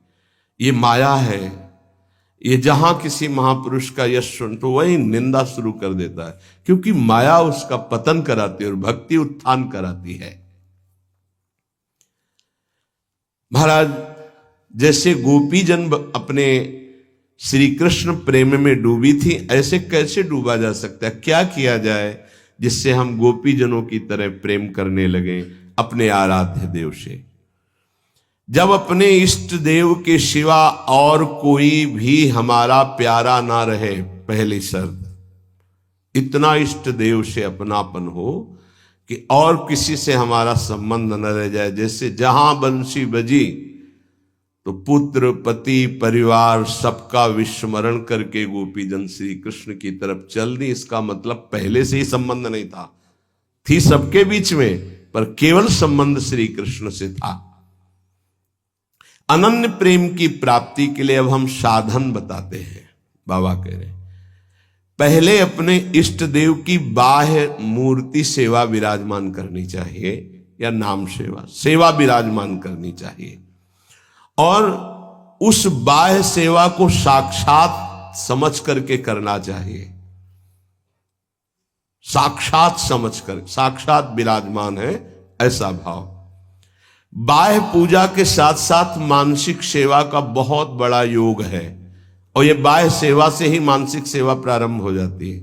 ये माया है। ये जहां किसी महापुरुष का यश सुन तो वही निंदा शुरू कर देता है, क्योंकि माया उसका पतन कराती है और भक्ति उत्थान कराती है। महाराज, जैसे गोपीजन अपने श्री कृष्ण प्रेम में डूबी थी, ऐसे कैसे डूबा जा सकता है? क्या किया जाए जिससे हम गोपीजनों की तरह प्रेम करने लगे अपने आराध्य देव से? जब अपने इष्ट देव के सिवा और कोई भी हमारा प्यारा ना रहे, पहली शर्त, इतना इष्ट देव से अपनापन हो कि और किसी से हमारा संबंध न रह जाए। जैसे जहां बंसी बजी तो पुत्र पति परिवार सबका विस्मरण करके गोपीजन श्री कृष्ण की तरफ चल दी। इसका मतलब पहले से ही संबंध नहीं था, थी सबके बीच में, पर केवल संबंध श्री कृष्ण से था। अनन्य प्रेम की प्राप्ति के लिए अब हम साधन बताते हैं। बाबा कह रहे हैं, पहले अपने इष्ट देव की बाह्य मूर्ति सेवा विराजमान करनी चाहिए, या नाम सेवा विराजमान करनी चाहिए, और उस बाह्य सेवा को साक्षात समझ करके करना चाहिए। साक्षात समझकर, साक्षात विराजमान है ऐसा भाव। बाह्य पूजा के साथ साथ मानसिक सेवा का बहुत बड़ा योग है, और यह बाह्य सेवा से ही मानसिक सेवा प्रारंभ हो जाती है।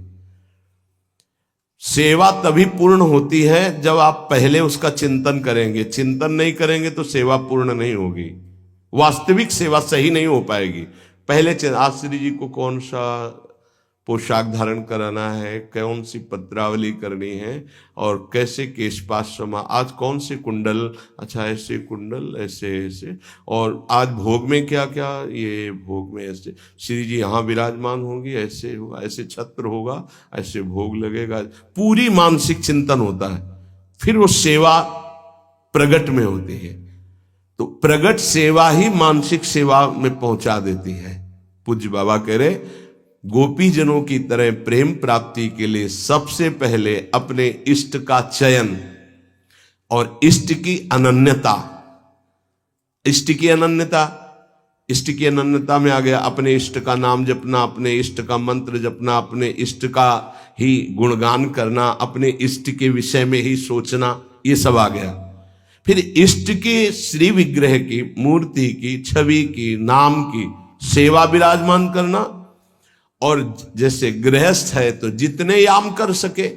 सेवा तभी पूर्ण होती है जब आप पहले उसका चिंतन करेंगे। चिंतन नहीं करेंगे तो सेवा पूर्ण नहीं होगी, वास्तविक सेवा सही नहीं हो पाएगी। पहले आज श्री जी को कौन सा पोशाक धारण कराना है, कौन सी पत्रावली करनी है, और कैसे केशपाशमा, आज कौन से कुंडल, अच्छा ऐसे कुंडल, ऐसे ऐसे, और आज भोग में क्या क्या, ये भोग में ऐसे श्री जी यहाँ विराजमान होंगी, ऐसे होगा, ऐसे छत्र होगा, ऐसे भोग लगेगा। पूरी मानसिक चिंतन होता है, फिर वो सेवा प्रगट में होती है। तो प्रगट सेवा ही मानसिक सेवा में पहुंचा देती है। पूज्य बाबा कह रहे, गोपीजनों की तरह प्रेम प्राप्ति के लिए सबसे पहले अपने इष्ट का चयन और इष्ट की अनन्यता। इष्ट की अनन्यता, इष्ट की अनन्यता में आ गया अपने इष्ट का नाम जपना, अपने इष्ट का मंत्र जपना, अपने इष्ट का ही गुणगान करना, अपने इष्ट के विषय में ही सोचना, ये सब आ गया। फिर इष्ट के श्री विग्रह की, मूर्ति की, छवि की, नाम की सेवा विराजमान करना। और जैसे गृहस्थ है तो जितने याम कर सके,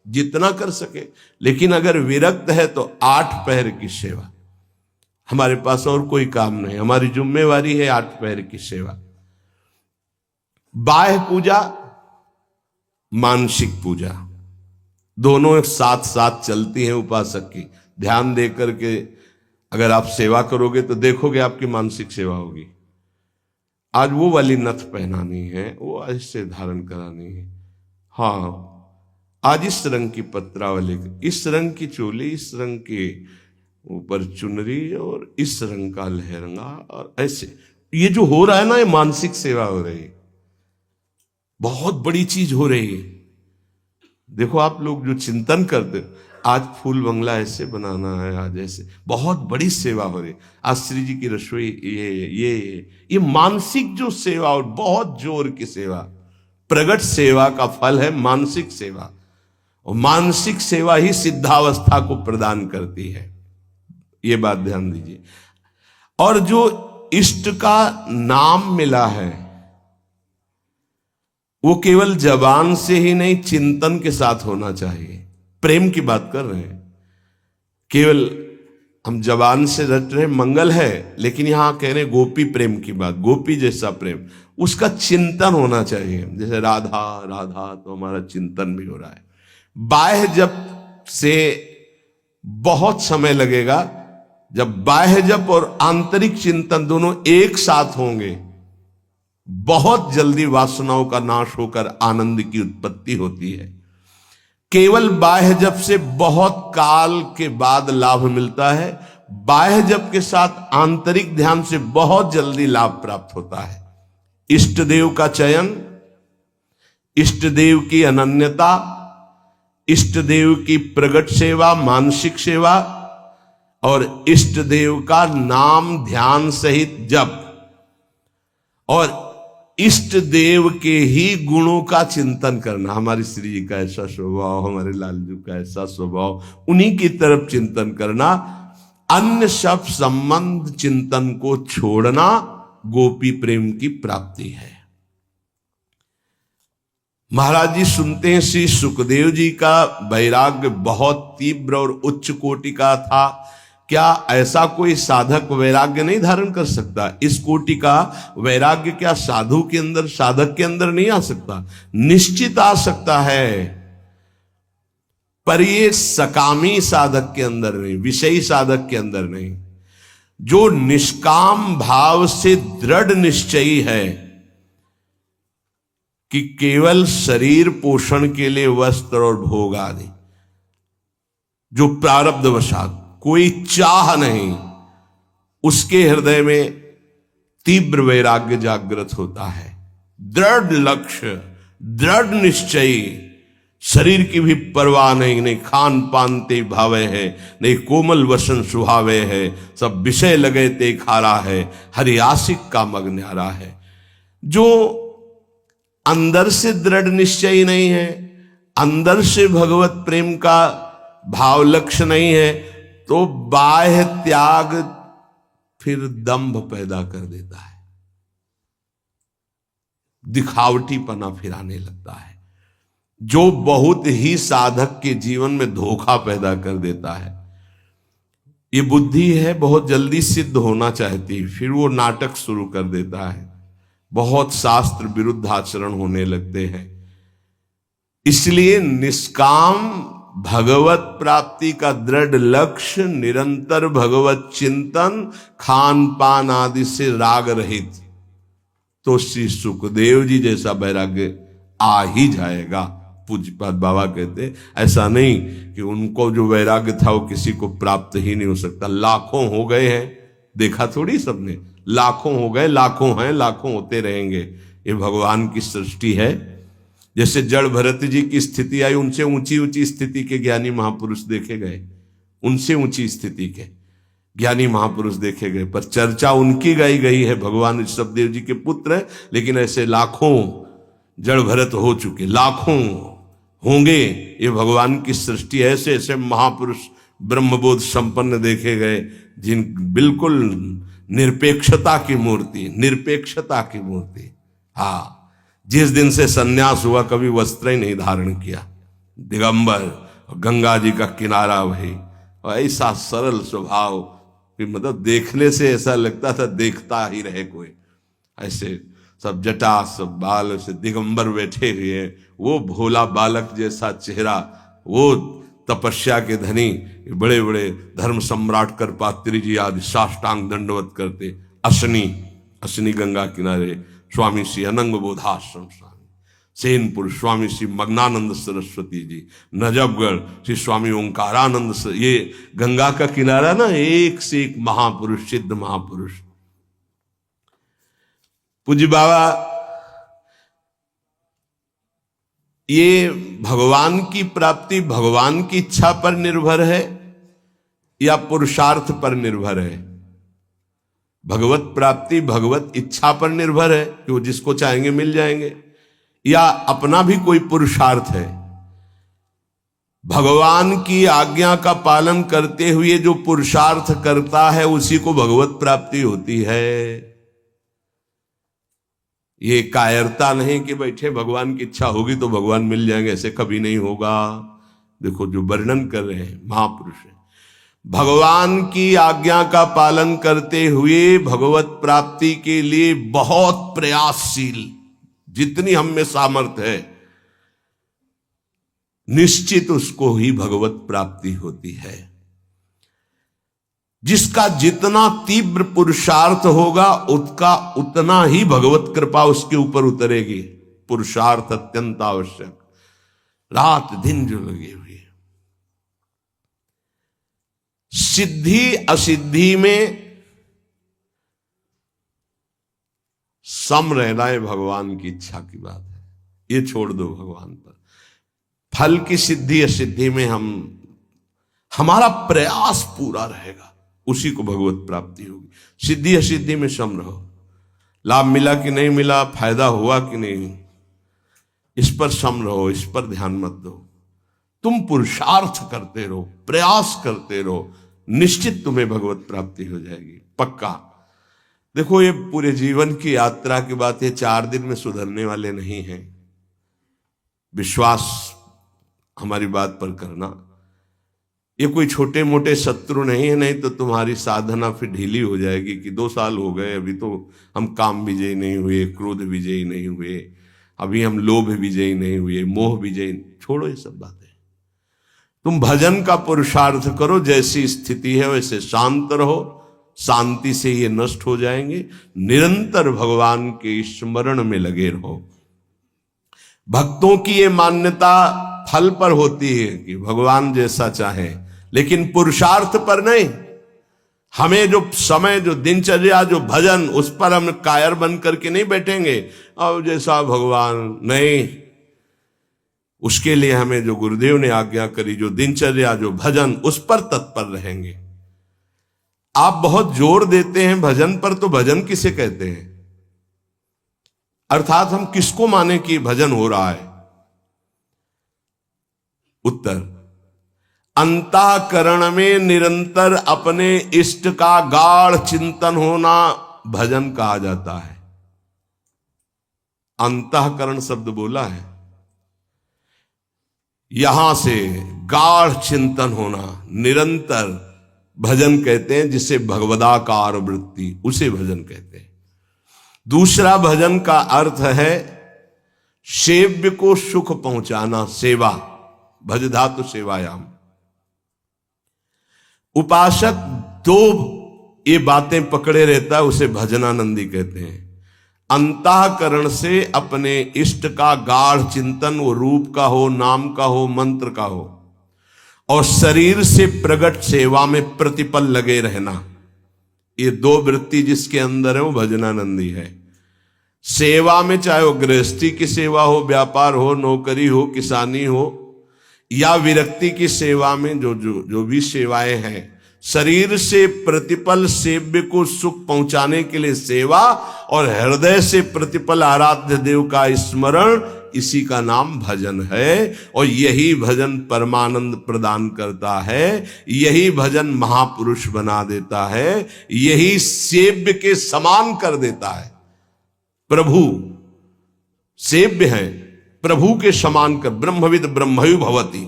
जितना कर सके, लेकिन अगर विरक्त है तो 8 पहर की सेवा। हमारे पास और कोई काम नहीं, हमारी जिम्मेवारी है 8 पहर की सेवा। बाह्य पूजा, मानसिक पूजा, दोनों साथ साथ चलती हैं उपासक की। ध्यान दे करके अगर आप सेवा करोगे तो देखोगे आपकी मानसिक सेवा होगी। आज वो वाली नथ पहनानी है, वो ऐसे धारण करानी है, हाँ आज इस रंग की पत्रावली, इस रंग की चोली, इस रंग के ऊपर चुनरी, और इस रंग का लहंगा, और ऐसे ये जो हो रहा है ना, ये मानसिक सेवा हो रही है। बहुत बड़ी चीज हो रही है। देखो आप लोग जो चिंतन करते, आज फूल बंगला ऐसे बनाना है, आज ऐसे, बहुत बड़ी सेवा हो रही। आज श्री जी की रसोई, ये मानसिक जो सेवा, और बहुत जोर की सेवा, प्रगट सेवा का फल है मानसिक सेवा, और मानसिक सेवा ही सिद्धावस्था को प्रदान करती है। ये बात ध्यान दीजिए। और जो इष्ट का नाम मिला है, वो केवल जबान से ही नहीं, चिंतन के साथ होना चाहिए। प्रेम की बात कर रहे हैं, केवल हम जबान से रट रहे मंगल है, लेकिन यहां कह रहे गोपी प्रेम की बात, गोपी जैसा प्रेम, उसका चिंतन होना चाहिए। जैसे राधा राधा, तो हमारा चिंतन भी हो रहा है। बाह्य जप से बहुत समय लगेगा। जब बाह्य जप और आंतरिक चिंतन दोनों एक साथ होंगे बहुत जल्दी वासनाओं का नाश होकर आनंद की उत्पत्ति होती है। केवल बाह्य जप से बहुत काल के बाद लाभ मिलता है, बाह्य जप के साथ आंतरिक ध्यान से बहुत जल्दी लाभ प्राप्त होता है। इष्ट देव का चयन, इष्ट देव की अनन्यता, इष्ट देव की प्रगट सेवा, मानसिक सेवा और इष्ट देव का नाम ध्यान सहित जप और इष्ट देव के ही गुणों का चिंतन करना। हमारी श्री जी का ऐसा स्वभाव, हमारे लालजू का ऐसा स्वभाव, उन्हीं की तरफ चिंतन करना। अन्य सब संबंध चिंतन को छोड़ना गोपी प्रेम की प्राप्ति है। महाराज जी सुनते हैं श्री सुखदेव जी का वैराग्य बहुत तीव्र और उच्च कोटि का था। क्या ऐसा कोई साधक वैराग्य नहीं धारण कर सकता? इस कोटि का वैराग्य क्या साधु के अंदर, साधक के अंदर नहीं आ सकता? निश्चित आ सकता है, पर ये सकामी साधक के अंदर नहीं, विषयी साधक के अंदर नहीं। जो निष्काम भाव से दृढ़ निश्चयी है कि केवल शरीर पोषण के लिए वस्त्र और भोग आदि, जो प्रारब्धवशात कोई चाह नहीं, उसके हृदय में तीव्र वैराग्य जागृत होता है। दृढ़ लक्ष्य, दृढ़ निश्चयी, शरीर की भी परवाह नहीं, नहीं खान पान ते भावे है, नहीं कोमल वसन सुहावे है, सब विषय लगे ते खारा है, हरियासिक का मग न्यारा है। जो अंदर से दृढ़ निश्चयी नहीं है, अंदर से भगवत प्रेम का भाव लक्ष्य नहीं है, तो बाह्य त्याग फिर दंभ पैदा कर देता है, दिखावटीपना फिर आने लगता है, जो बहुत ही साधक के जीवन में धोखा पैदा कर देता है। ये बुद्धि है बहुत जल्दी सिद्ध होना चाहती, फिर वो नाटक शुरू कर देता है, बहुत शास्त्र विरुद्ध आचरण होने लगते हैं। इसलिए निष्काम भगवत प्राप्ति का दृढ़ लक्ष्य, निरंतर भगवत चिंतन, खान पान आदि से राग रहित, तो श्री सुखदेव जी जैसा वैराग्य आ ही जाएगा। पूज्यपाद बाबा कहते ऐसा नहीं कि उनको जो वैराग्य था वो किसी को प्राप्त ही नहीं हो सकता। लाखों हो गए हैं, देखा थोड़ी सबने, लाखों हो गए, लाखों हैं, लाखों होते रहेंगे। ये भगवान की सृष्टि है। जैसे जड़ भरत जी की स्थिति आई, उनसे ऊंची ऊंची स्थिति के ज्ञानी महापुरुष देखे गए, उनसे ऊंची स्थिति के ज्ञानी महापुरुष देखे गए, पर चर्चा उनकी गाई गई है। भगवान ऋषभदेव जी के पुत्र है, लेकिन ऐसे लाखों जड़ भरत हो चुके, लाखों होंगे। ये भगवान की सृष्टि, ऐसे ऐसे महापुरुष ब्रह्मबोध संपन्न देखे गए, जिन बिल्कुल निरपेक्षता की मूर्ति, निरपेक्षता की मूर्ति। हाँ, जिस दिन से सन्यास हुआ कभी वस्त्र ही नहीं धारण किया, दिगंबर, गंगा जी का किनारा वही, और ऐसा सरल स्वभाव कि मतलब देखने से ऐसा लगता था देखता ही रहे कोई। ऐसे सब जटा, सब बाल, से दिगंबर बैठे हुए, वो भोला बालक जैसा चेहरा, वो तपस्या के धनी, बड़े बड़े धर्म सम्राट करपात्री जी आदि साष्टांग दंडवत करते। असनी गंगा किनारे स्वामी श्री अनंग बोधाश्रम स्वामी, सेनपुर स्वामी श्री मग्नानंद सरस्वती जी, नजफगढ़ श्री स्वामी ओंकारानंद, ये गंगा का किनारा ना, एक से एक महापुरुष, सिद्ध महापुरुष। पूज्य बाबा, ये भगवान की प्राप्ति भगवान की इच्छा पर निर्भर है या पुरुषार्थ पर निर्भर है? भगवत प्राप्ति भगवत इच्छा पर निर्भर है कि वो जिसको चाहेंगे मिल जाएंगे, या अपना भी कोई पुरुषार्थ है? भगवान की आज्ञा का पालन करते हुए जो पुरुषार्थ करता है उसी को भगवत प्राप्ति होती है। ये कायरता नहीं कि बैठे भगवान की इच्छा होगी तो भगवान मिल जाएंगे, ऐसे कभी नहीं होगा। देखो जो वर्णन कर रहे हैं महापुरुष है, भगवान की आज्ञा का पालन करते हुए भगवत प्राप्ति के लिए बहुत प्रयासशील, जितनी हम में सामर्थ्य है, निश्चित उसको ही भगवत प्राप्ति होती है। जिसका जितना तीव्र पुरुषार्थ होगा उसका उतना ही भगवत कृपा उसके ऊपर उतरेगी। पुरुषार्थ अत्यंत आवश्यक, रात दिन जो लगे हुए। सिद्धि असिद्धि में सम रहना है भगवान की इच्छा की बात है, ये छोड़ दो भगवान पर। फल की सिद्धि असिद्धि में हमारा प्रयास पूरा रहेगा, उसी को भगवत प्राप्ति होगी। सिद्धि असिद्धि में सम रहो, लाभ मिला कि नहीं मिला, फायदा हुआ कि नहीं, इस पर सम रहो, इस पर ध्यान मत दो। तुम पुरुषार्थ करते रहो, प्रयास करते रहो, निश्चित तुम्हें भगवत प्राप्ति हो जाएगी, पक्का। देखो ये पूरे जीवन की यात्रा की बात है, 4 दिन में सुधरने वाले नहीं हैं। विश्वास हमारी बात पर करना, ये कोई छोटे मोटे शत्रु नहीं है, नहीं तो तुम्हारी साधना फिर ढीली हो जाएगी कि 2 साल हो गए, अभी तो हम काम विजयी नहीं हुए, क्रोध विजयी नहीं हुए, अभी हम लोभ विजयी नहीं हुए, मोह विजयी। छोड़ो ये सब बातें, तुम भजन का पुरुषार्थ करो, जैसी स्थिति है वैसे शांत रहो, शांति से ये नष्ट हो जाएंगे। निरंतर भगवान के स्मरण में लगे रहो। भक्तों की ये मान्यता फल पर होती है कि भगवान जैसा चाहे, लेकिन पुरुषार्थ पर नहीं। हमें जो समय, जो दिनचर्या, जो भजन, उस पर हम कायर बन करके नहीं बैठेंगे अब जैसा भगवान, नहीं। उसके लिए हमें जो गुरुदेव ने आज्ञा करी, जो दिनचर्या, जो भजन, उस पर तत्पर रहेंगे। आप बहुत जोर देते हैं भजन पर, तो भजन किसे कहते हैं? अर्थात हम किसको माने कि भजन हो रहा है? उत्तर, अंतःकरण में निरंतर अपने इष्ट का गाढ़ चिंतन होना भजन कहा जाता है। अंतःकरण शब्द बोला है, यहां से गाढ़ चिंतन होना, निरंतर भजन कहते हैं, जिसे भगवदाकार वृत्ति, उसे भजन कहते हैं। दूसरा भजन का अर्थ है सेव्य को सुख पहुंचाना, सेवा, भज धातु सेवायाम। उपासक 2 ये बातें पकड़े रहता है, उसे भजनानंदी कहते हैं। अंतःकरण से अपने इष्ट का गाढ़ चिंतन, वो रूप का हो, नाम का हो, मंत्र का हो, और शरीर से प्रकट सेवा में प्रतिपल लगे रहना, ये 2 वृत्ति जिसके अंदर है वो भजनानंदी है। सेवा में चाहे वो गृहस्थी की सेवा हो, व्यापार हो, नौकरी हो, किसानी हो, या विरक्ति की सेवा में जो भी सेवाएं हैं, शरीर से प्रतिपल सेव्य को सुख पहुंचाने के लिए सेवा, और हृदय से प्रतिपल आराध्य देव का स्मरण, इसी का नाम भजन है। और यही भजन परमानंद प्रदान करता है, यही भजन महापुरुष बना देता है, यही सेव्य के समान कर देता है। प्रभु सेव्य है, प्रभु के समान कर, ब्रह्मविद ब्रह्मयु भवति।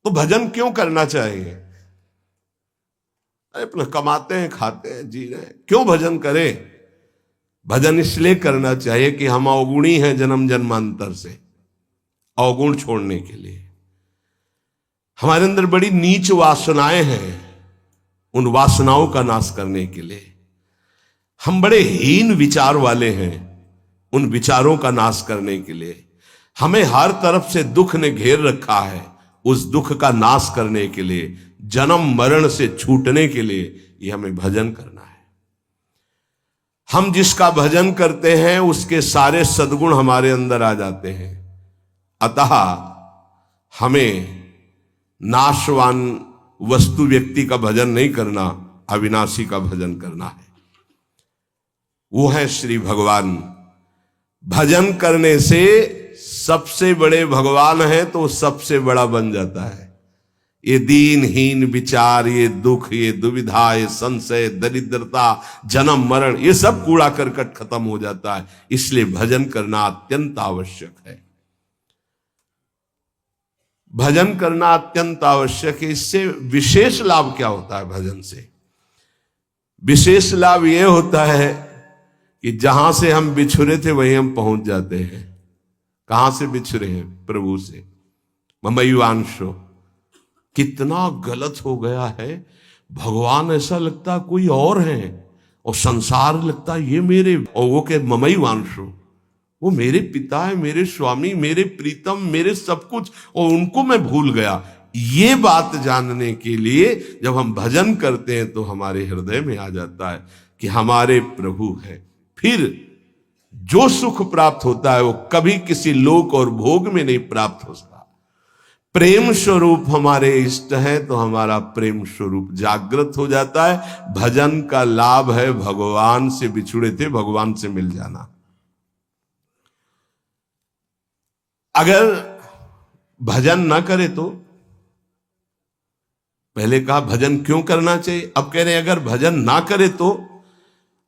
तो भजन क्यों करना चाहिए? अपना कमाते हैं, खाते हैं, जी रहे हैं, क्यों भजन करें? भजन इसलिए करना चाहिए कि हम अवगुणी हैं जन्म जन्मांतर से, अवगुण छोड़ने के लिए। हमारे अंदर बड़ी नीच वासनाएं हैं, उन वासनाओं का नाश करने के लिए। हम बड़े हीन विचार वाले हैं, उन विचारों का नाश करने के लिए। हमें हर तरफ से दुख ने घेर रखा है, उस दुख का नाश करने के लिए, जन्म मरण से छूटने के लिए ये हमें भजन करना है। हम जिसका भजन करते हैं उसके सारे सद्गुण हमारे अंदर आ जाते हैं। अतः हमें नाशवान वस्तु व्यक्ति का भजन नहीं करना, अविनाशी का भजन करना है। वो है श्री भगवान। भजन करने से सबसे बड़े भगवान है तो सबसे बड़ा बन जाता है। ये दीनहीन विचार, ये दुख, ये दुविधा, ये संशय, दरिद्रता, जन्म मरण, ये सब कूड़ा करकट खत्म हो जाता है। इसलिए भजन करना अत्यंत आवश्यक है। भजन करना अत्यंत आवश्यक है। इससे विशेष लाभ क्या होता है? भजन से विशेष लाभ यह होता है कि जहां से हम बिछुरे थे वहीं हम पहुंच जाते हैं। कहां से बिछुरे हैं? प्रभु से। ममैवांशो, कितना गलत हो गया है। भगवान ऐसा लगता कोई और है, और संसार लगता ये मेरे, और वो के ममई वांशु, वो मेरे पिता है, मेरे स्वामी, मेरे प्रीतम, मेरे सब कुछ, और उनको मैं भूल गया। ये बात जानने के लिए जब हम भजन करते हैं तो हमारे हृदय में आ जाता है कि हमारे प्रभु है। फिर जो सुख प्राप्त होता है वो कभी किसी लोक और भोग में नहीं प्राप्त हो सकता। प्रेम स्वरूप हमारे इष्ट है तो हमारा प्रेम स्वरूप जागृत हो जाता है। भजन का लाभ है भगवान से बिछुड़े थे भगवान से मिल जाना। अगर भजन ना करे तो, पहले कहा भजन क्यों करना चाहिए, अब कह रहे हैं अगर भजन ना करे तो,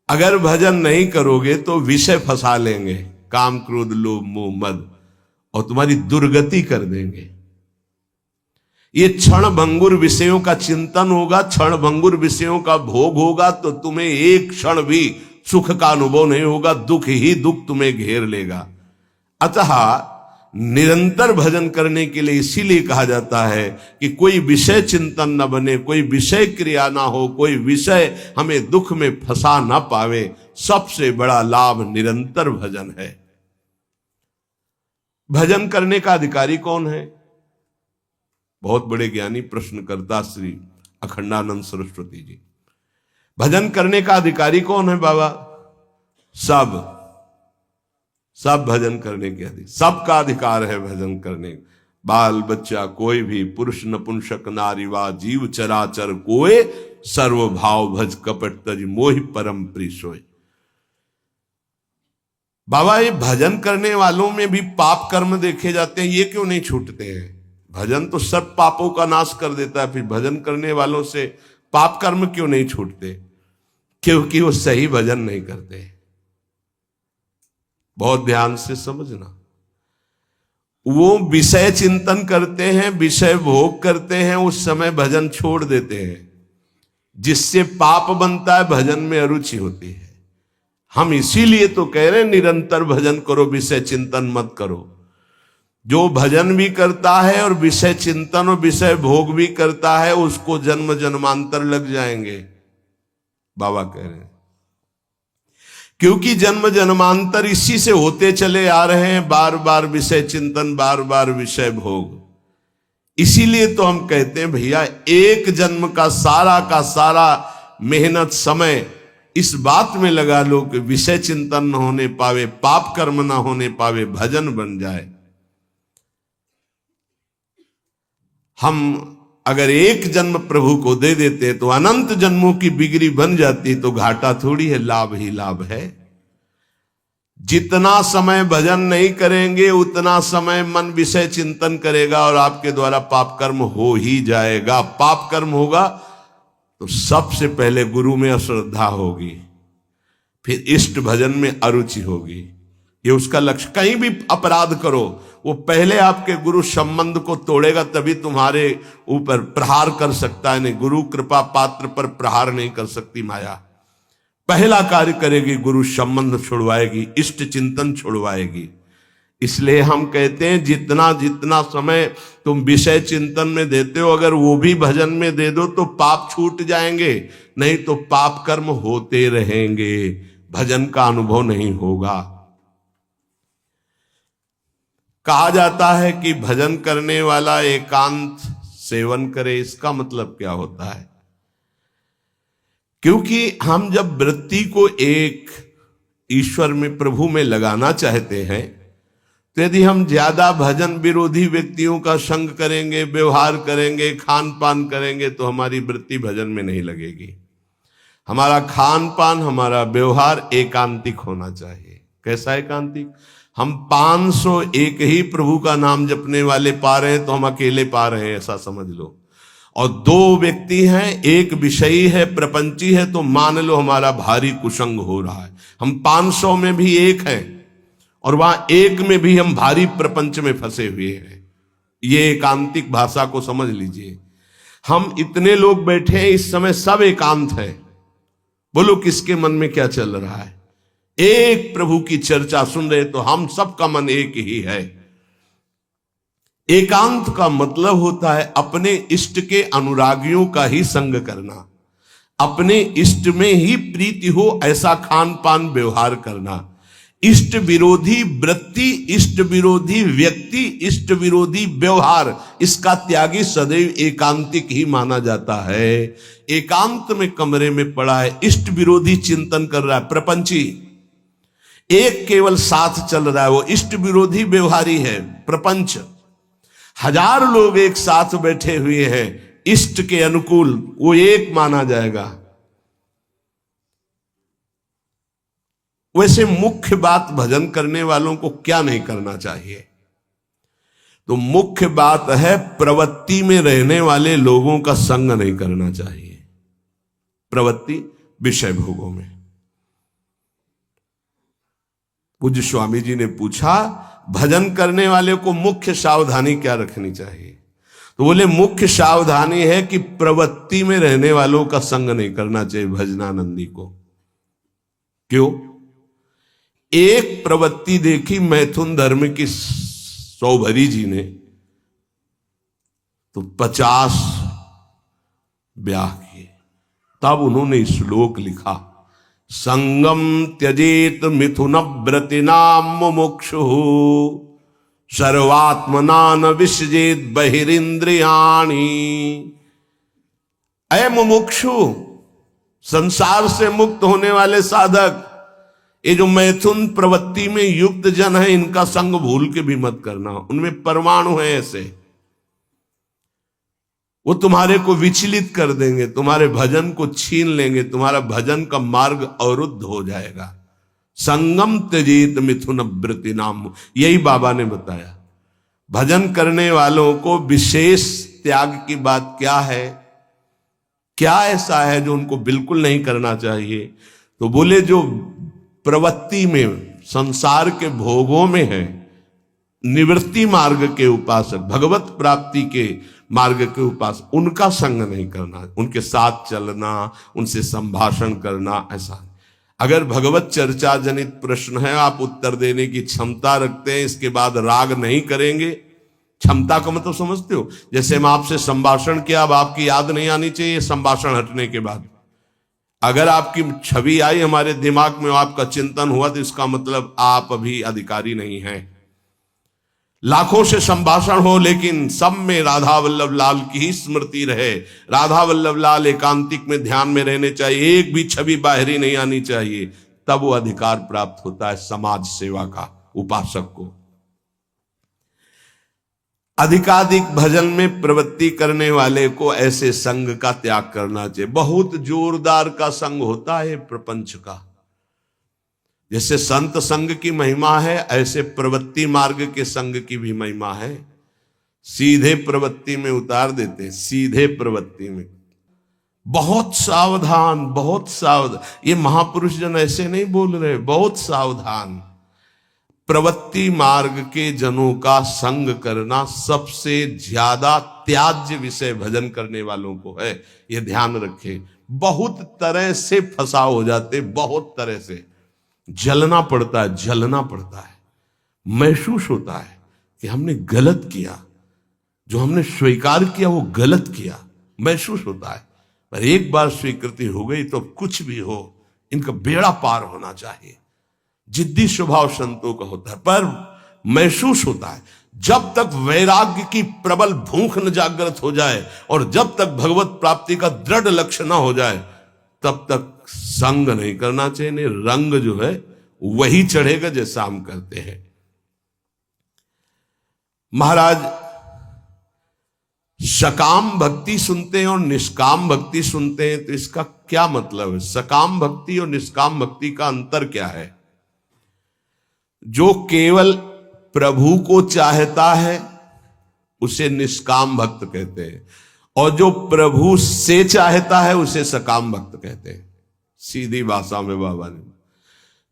अगर भजन नहीं करोगे तो विषय फंसा लेंगे, काम क्रोध लोभ मोह मद, और तुम्हारी दुर्गति कर देंगे। ये क्षण भंगुर विषयों का चिंतन होगा, क्षण भंगुर विषयों का भोग होगा, तो तुम्हें एक क्षण भी सुख का अनुभव नहीं होगा, दुख ही दुख तुम्हें घेर लेगा। अतः निरंतर भजन करने के लिए इसीलिए कहा जाता है कि कोई विषय चिंतन न बने, कोई विषय क्रिया ना हो, कोई विषय हमें दुख में फंसा ना पावे। सबसे बड़ा लाभ निरंतर भजन है। भजन करने का अधिकारी कौन है? बहुत बड़े ज्ञानी प्रश्नकर्ता श्री अखंडानंद सरस्वती जी। भजन करने का अधिकारी कौन है बाबा? सब भजन करने के अधिकार, सबका अधिकार है भजन करने। बाल बच्चा कोई भी, पुरुष नपुंसक नारी वा जीव चराचर कोय, सर्व भाव भज कपट तज मोहि परम प्रिय सोय। बाबा ये भजन करने वालों में भी पाप कर्म देखे जाते हैं, ये क्यों नहीं छूटते हैं? भजन तो सब पापों का नाश कर देता है, फिर भजन करने वालों से पाप कर्म क्यों नहीं छूटते? क्योंकि वो सही भजन नहीं करते। बहुत ध्यान से समझना। वो विषय चिंतन करते हैं, विषय भोग करते हैं, उस समय भजन छोड़ देते हैं, जिससे पाप बनता है, भजन में अरुचि होती है। हम इसीलिए तो कह रहे हैं निरंतर भजन करो, विषय चिंतन मत करो। जो भजन भी करता है और विषय चिंतन और विषय भोग भी करता है, उसको जन्म जन्मांतर लग जाएंगे, बाबा कह रहे हैं। क्योंकि जन्म जन्मांतर इसी से होते चले आ रहे हैं, बार बार विषय चिंतन, बार बार विषय भोग। इसीलिए तो हम कहते हैं भैया एक जन्म का सारा मेहनत समय इस बात में लगा लो कि विषय चिंतन न होने पावे, पाप कर्म न होने पावे, भजन बन जाए। हम अगर एक जन्म प्रभु को दे देते तो अनंत जन्मों की बिगड़ी बन जाती, तो घाटा थोड़ी है, लाभ ही लाभ है। जितना समय भजन नहीं करेंगे उतना समय मन विषय चिंतन करेगा और आपके द्वारा पाप कर्म हो ही जाएगा। पाप कर्म होगा तो सबसे पहले गुरु में अश्रद्धा होगी, फिर इष्ट भजन में अरुचि होगी। ये उसका लक्ष्य। कहीं भी अपराध करो, वो पहले आपके गुरु संबंध को तोड़ेगा, तभी तुम्हारे ऊपर प्रहार कर सकता है। नहीं, गुरु कृपा पात्र पर प्रहार नहीं कर सकती माया। पहला कार्य करेगी, गुरु संबंध छुड़वाएगी, इष्ट चिंतन छुड़वाएगी। इसलिए हम कहते हैं जितना जितना समय तुम विषय चिंतन में देते हो, अगर वो भी भजन में दे दो तो पाप छूट जाएंगे, नहीं तो पाप कर्म होते रहेंगे, भजन का अनुभव नहीं होगा। कहा जाता है कि भजन करने वाला एकांत सेवन करे। इसका मतलब क्या होता है? क्योंकि हम जब वृत्ति को एक ईश्वर में, प्रभु में लगाना चाहते हैं, तो यदि हम ज्यादा भजन विरोधी व्यक्तियों का संग करेंगे, व्यवहार करेंगे, खान पान करेंगे, तो हमारी वृत्ति भजन में नहीं लगेगी। हमारा खान पान, हमारा व्यवहार एकांतिक होना चाहिए। कैसा एकांतिक? हम 501 ही प्रभु का नाम जपने वाले पा रहे हैं तो हम अकेले पा रहे हैं, ऐसा समझ लो। और 2 व्यक्ति हैं, एक विषयी है, प्रपंची है, तो मान लो हमारा भारी कुसंग हो रहा है। हम 500 में भी एक हैं और वहां एक में भी हम भारी प्रपंच में फंसे हुए हैं। ये एकांतिक भाषा को समझ लीजिए। हम इतने लोग बैठे हैं इस समय, सब एकांत है। बोलो किसके मन में क्या चल रहा है? एक प्रभु की चर्चा सुन रहे तो हम सबका मन एक ही है। एकांत का मतलब होता है अपने इष्ट के अनुरागियों का ही संग करना, अपने इष्ट में ही प्रीति हो ऐसा खान पान व्यवहार करना। इष्ट विरोधी वृत्ति, इष्ट विरोधी व्यक्ति, इष्ट विरोधी व्यवहार, इसका त्यागी सदैव एकांतिक ही माना जाता है। एकांत में कमरे में पड़ा है, इष्ट विरोधी चिंतन कर रहा है, प्रपंची, एक केवल साथ चल रहा है, वो इष्ट विरोधी व्यवहारी है, प्रपंच। हजार लोग एक साथ बैठे हुए हैं इष्ट के अनुकूल, वो एक माना जाएगा। वैसे मुख्य बात भजन करने वालों को क्या नहीं करना चाहिए, तो मुख्य बात है प्रवृत्ति में रहने वाले लोगों का संग नहीं करना चाहिए। प्रवृत्ति विषय भोगों में। पूज्य स्वामी जी ने पूछा भजन करने वाले को मुख्य सावधानी क्या रखनी चाहिए, तो बोले मुख्य सावधानी है कि प्रवृत्ति में रहने वालों का संग नहीं करना चाहिए भजनानंदी को। क्यों? एक प्रवृत्ति देखी मैथुन धर्म की सौभरी जी ने, तो 50 ब्याह किए। तब उन्होंने श्लोक लिखा, संगम त्यजेत मिथुन व्रतिनाम मुमुक्षु सर्वात्मनान विसजेत बहिरिंद्रियाणि। अय मुमुक्षु, संसार से मुक्त होने वाले साधक, ये जो मैथुन प्रवृत्ति में युक्त जन है इनका संग भूल के भी मत करना। उनमें परमाणु है ऐसे, वो तुम्हारे को विचलित कर देंगे, तुम्हारे भजन को छीन लेंगे, तुम्हारा भजन का मार्ग अवरुद्ध हो जाएगा। संगम त्यजेत मिथुन व्रति नाम, यही बाबा ने बताया। भजन करने वालों को विशेष त्याग की बात क्या है, क्या ऐसा है जो उनको बिल्कुल नहीं करना चाहिए, तो बोले जो प्रवृत्ति में, संसार के भोगों में है, निवृत्ति मार्ग के उपासक, भगवत प्राप्ति के मार्ग के उपासक, उनका संग नहीं करना, उनके साथ चलना, उनसे संभाषण करना, ऐसा। अगर भगवत चर्चा जनित प्रश्न है, आप उत्तर देने की क्षमता रखते हैं, इसके बाद राग नहीं करेंगे, क्षमता का मतलब समझते हो? जैसे हम आपसे संभाषण किया, अब आपकी याद नहीं आनी चाहिए संभाषण हटने के बाद। अगर आपकी छवि आई हमारे दिमाग में, आपका चिंतन हुआ, तो इसका मतलब आप अभी अधिकारी नहीं हैं। लाखों से संभाषण हो लेकिन सब में राधा वल्लभ लाल की ही स्मृति रहे, राधा वल्लभ लाल एकांतिक में ध्यान में रहने चाहिए, एक भी छवि बाहरी नहीं आनी चाहिए, तब वो अधिकार प्राप्त होता है समाज सेवा का उपासक को। अधिकाधिक भजन में प्रवृत्ति करने वाले को ऐसे संग का त्याग करना चाहिए। बहुत जोरदार का संग होता है प्रपंच का, जैसे संत संग की महिमा है, ऐसे प्रवृत्ति मार्ग के संग की भी महिमा है। सीधे प्रवृत्ति में उतार देते हैं, सीधे प्रवृत्ति में। बहुत सावधान, बहुत सावधान। ये महापुरुष जन ऐसे नहीं बोल रहे, बहुत सावधान। प्रवृत्ति मार्ग के जनों का संग करना सबसे ज्यादा त्याज्य विषय भजन करने वालों को है, ये ध्यान रखें। बहुत तरह से फंसा हो जाते, बहुत तरह से जलना पड़ता है, जलना पड़ता है, महसूस होता है कि हमने गलत किया, जो हमने स्वीकार किया वो गलत किया, महसूस होता है। पर एक बार स्वीकृति हो गई तो कुछ भी हो, इनका बेड़ा पार होना चाहिए। जिद्दी स्वभाव संतों का होता है, पर महसूस होता है। जब तक वैराग्य की प्रबल भूख न जागृत हो जाए और जब तक भगवत प्राप्ति का दृढ़ लक्ष्य न हो जाए, तब तक संग नहीं करना चाहिए। नहीं, रंग जो है वही चढ़ेगा जैसा हम करते हैं। महाराज सकाम भक्ति सुनते हैं और निष्काम भक्ति सुनते हैं, तो इसका क्या मतलब है? सकाम भक्ति और निष्काम भक्ति का अंतर क्या है? जो केवल प्रभु को चाहता है उसे निष्काम भक्त कहते हैं, और जो प्रभु से चाहता है उसे सकाम भक्त कहते हैं। सीधी भाषा में बाबा ने,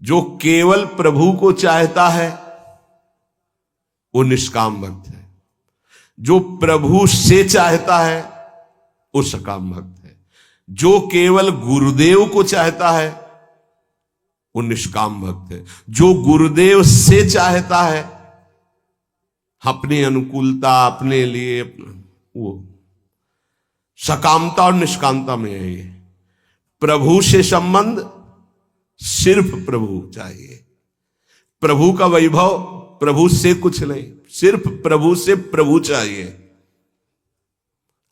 जो केवल प्रभु को चाहता है वो निष्काम भक्त है, जो प्रभु से चाहता है वो सकाम भक्त है, जो केवल गुरुदेव को चाहता है वो निष्काम भक्त है, जो गुरुदेव से चाहता है अपनी अनुकूलता, अपने लिए वो सकामता और निष्कामता में है। ये प्रभु से संबंध सिर्फ प्रभु चाहिए। प्रभु का वैभव प्रभु से कुछ नहीं, सिर्फ प्रभु से प्रभु चाहिए।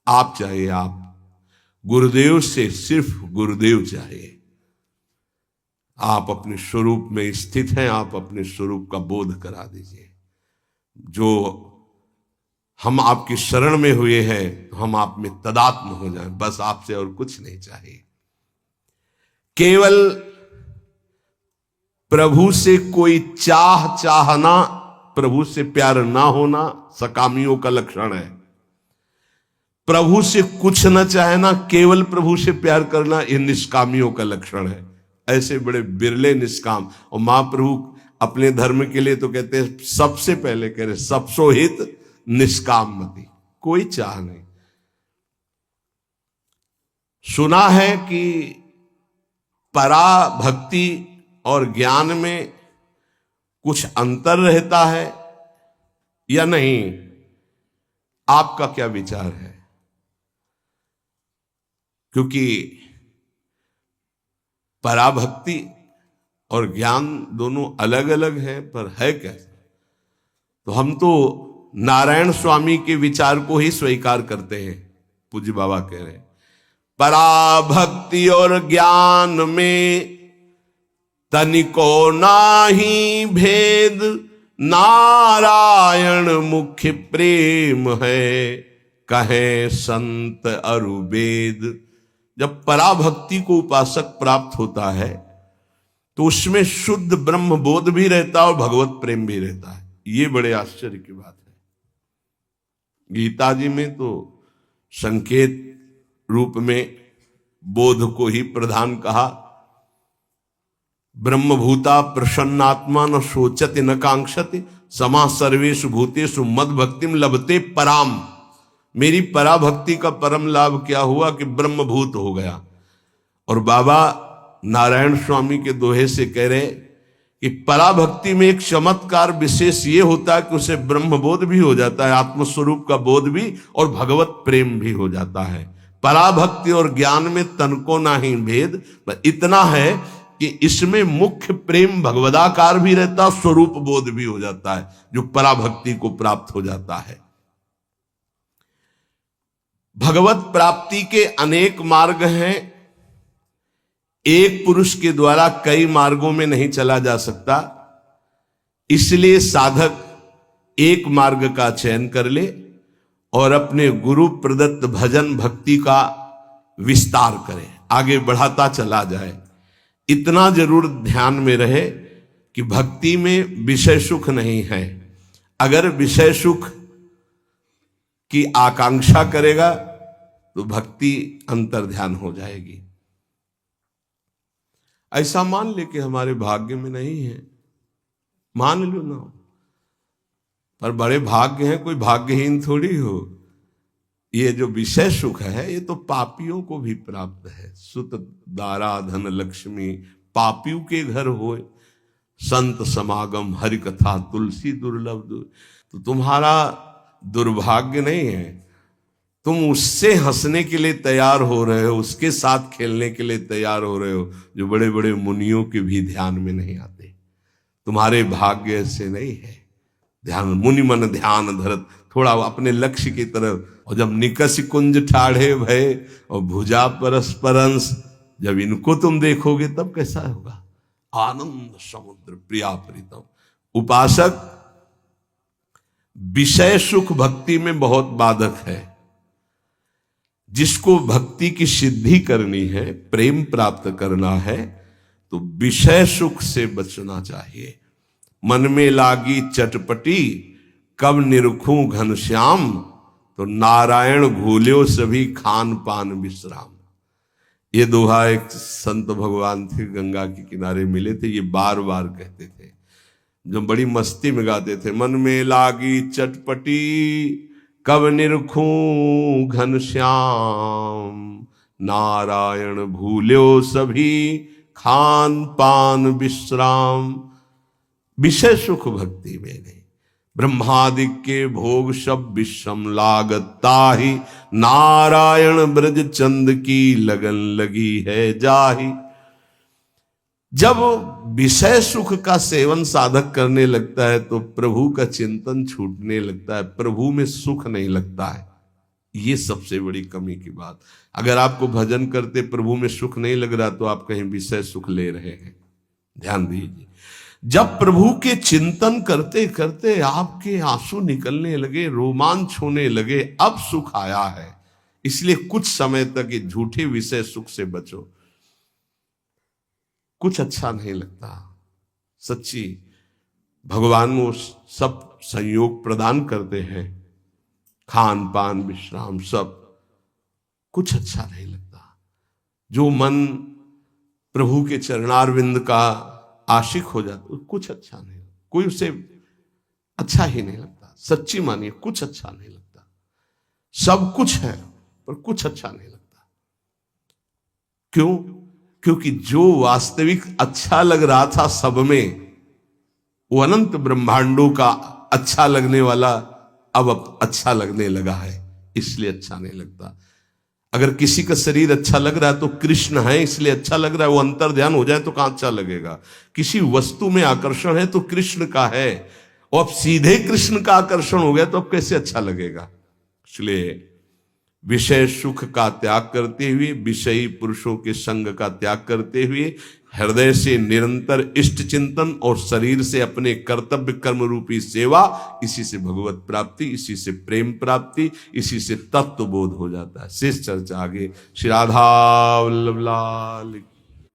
आप चाहिए, आप गुरुदेव से सिर्फ गुरुदेव चाहिए। आप अपने स्वरूप में स्थित हैं, आप अपने स्वरूप का बोध करा दीजिए। जो हम आपकी शरण में हुए हैं, हम आप में तदात्म हो जाएं, बस आपसे और कुछ नहीं चाहिए। केवल प्रभु से कोई चाहना, प्रभु से प्यार ना होना सकामियों का लक्षण है। प्रभु से कुछ न चाहना, केवल प्रभु से प्यार करना, यह निष्कामियों का लक्षण है। ऐसे बड़े बिरले निष्काम। और महाप्रभु अपने धर्म के लिए तो कहते हैं, सबसे पहले कह रहे सबसो हित निष्काम मति, कोई चाह नहीं। सुना है कि पराभक्ति और ज्ञान में कुछ अंतर रहता है या नहीं? आपका क्या विचार है? क्योंकि पराभक्ति और ज्ञान दोनों अलग अलग है, पर है कैसे? तो हम तो नारायण स्वामी के विचार को ही स्वीकार करते हैं। पूज्य बाबा कह रहे हैं, पराभक्ति और ज्ञान में तनिको नाही भेद, नारायण मुख्य प्रेम है, कहे संत अरुवेद। जब पराभक्ति को उपासक प्राप्त होता है तो उसमें शुद्ध ब्रह्म बोध भी रहता है और भगवत प्रेम भी रहता है। ये बड़े आश्चर्य की बात है। गीता जी में तो संकेत रूप में बोध को ही प्रधान कहा। ब्रह्मभूता प्रसन्नात्मा न शोचति न कांक्षति, समा सर्वेषु भूतेषु मद भक्तिम लभते पराम। मेरी पराभक्ति का परम लाभ क्या हुआ कि ब्रह्मभूत हो गया। और बाबा नारायण स्वामी के दोहे से कह रहे कि पराभक्ति में एक चमत्कार विशेष ये होता है कि उसे ब्रह्मबोध भी हो जाता है, आत्मस्वरूप का बोध भी, और भगवत प्रेम भी हो जाता है। पराभक्ति और ज्ञान में तनको नाही भेद, इतना है कि इसमें मुख्य प्रेम भगवदाकार भी रहता, स्वरूप बोध भी हो जाता है, जो पराभक्ति को प्राप्त हो जाता है। भगवत प्राप्ति के अनेक मार्ग हैं। एक पुरुष के द्वारा कई मार्गों में नहीं चला जा सकता, इसलिए साधक एक मार्ग का चयन कर ले और अपने गुरु प्रदत्त भजन भक्ति का विस्तार करे, आगे बढ़ाता चला जाए। इतना जरूर ध्यान में रहे कि भक्ति में विषय सुख नहीं है। अगर विषय सुख की आकांक्षा करेगा तो भक्ति अंतर्ध्यान हो जाएगी। ऐसा मान ले कि हमारे भाग्य में नहीं है, मान लो ना, पर बड़े भाग्य हैं, कोई भाग्यहीन थोड़ी हो। ये जो विषय सुख है ये तो पापियों को भी प्राप्त है। सुत दारा धन लक्ष्मी पापियों के घर होए, संत समागम हरि कथा तुलसी दुर्लभ। तो तुम्हारा दुर्भाग्य नहीं है, तुम उससे हंसने के लिए तैयार हो रहे हो, उसके साथ खेलने के लिए तैयार हो रहे हो, जो बड़े बड़े मुनियों के भी ध्यान में नहीं आते। तुम्हारे भाग्य से नहीं है। ध्यान मुनि मन ध्यान धरत, थोड़ा अपने लक्ष्य की तरफ। और जब निकस कुंज ठाढ़े भय और भुजा परस्परंस, जब इनको तुम देखोगे तब कैसा होगा? आनंद समुद्र प्रिया प्रीतम। उपासक विषय सुख भक्ति में बहुत बाधक है। जिसको भक्ति की सिद्धि करनी है, प्रेम प्राप्त करना है, तो विषय सुख से बचना चाहिए। मन में लागी चटपटी कब निरखूं घनश्याम, तो नारायण घूल्यो सभी खान पान विश्राम। ये दोहा एक संत भगवान थे, गंगा के किनारे मिले थे, ये बार बार कहते थे, जो बड़ी मस्ती में गाते थे। मन में लागी चटपटी कब निरखूं घनश्याम, नारायण भूल्यो सभी खान पान विश्राम। विषय सुख भक्ति में नहीं, ब्रह्मादि के भोग सब विषम लागता ही, नारायण ब्रज चंद की लगन लगी है जाही। जब विषय सुख का सेवन साधक करने लगता है तो प्रभु का चिंतन छूटने लगता है, प्रभु में सुख नहीं लगता है। ये सबसे बड़ी कमी की बात। अगर आपको भजन करते प्रभु में सुख नहीं लग रहा तो आप कहीं विषय सुख ले रहे हैं, ध्यान दीजिए। जब प्रभु के चिंतन करते करते आपके आंसू निकलने लगे, रोमांच होने लगे, अब सुख आया है। इसलिए कुछ समय तक ये झूठे विषय सुख से बचो, कुछ अच्छा नहीं लगता। सच्ची भगवान वो सब संयोग प्रदान करते हैं, खान पान विश्राम सब, कुछ अच्छा नहीं लगता। जो मन प्रभु के चरणारविंद का आशिक हो जाता कुछ अच्छा नहीं, कोई उसे अच्छा ही नहीं लगता। सच्ची मानिए कुछ अच्छा नहीं लगता। सब कुछ है पर कुछ अच्छा नहीं लगता। क्यों? क्योंकि जो वास्तविक अच्छा लग रहा था सब में, वो अनंत ब्रह्मांडों का अच्छा लगने वाला अब अच्छा लगने लगा है, इसलिए अच्छा नहीं लगता। अगर किसी का शरीर अच्छा लग रहा है तो कृष्ण है इसलिए अच्छा लग रहा है, वो अंतर ध्यान हो जाए तो कहां अच्छा लगेगा। किसी वस्तु में आकर्षण है तो कृष्ण का है, और अब सीधे कृष्ण का आकर्षण हो गया तो अब कैसे अच्छा लगेगा। इसलिए विषय सुख का त्याग करते हुए, विषयी पुरुषों के संग का त्याग करते हुए, हृदय से निरंतर इष्ट चिंतन और शरीर से अपने कर्तव्य कर्म रूपी सेवा, इसी से भगवत प्राप्ति, इसी से प्रेम प्राप्ति, इसी से तत्व बोध हो जाता है। शेष चर्चा आगे। श्री राधा वल्लभ लाल।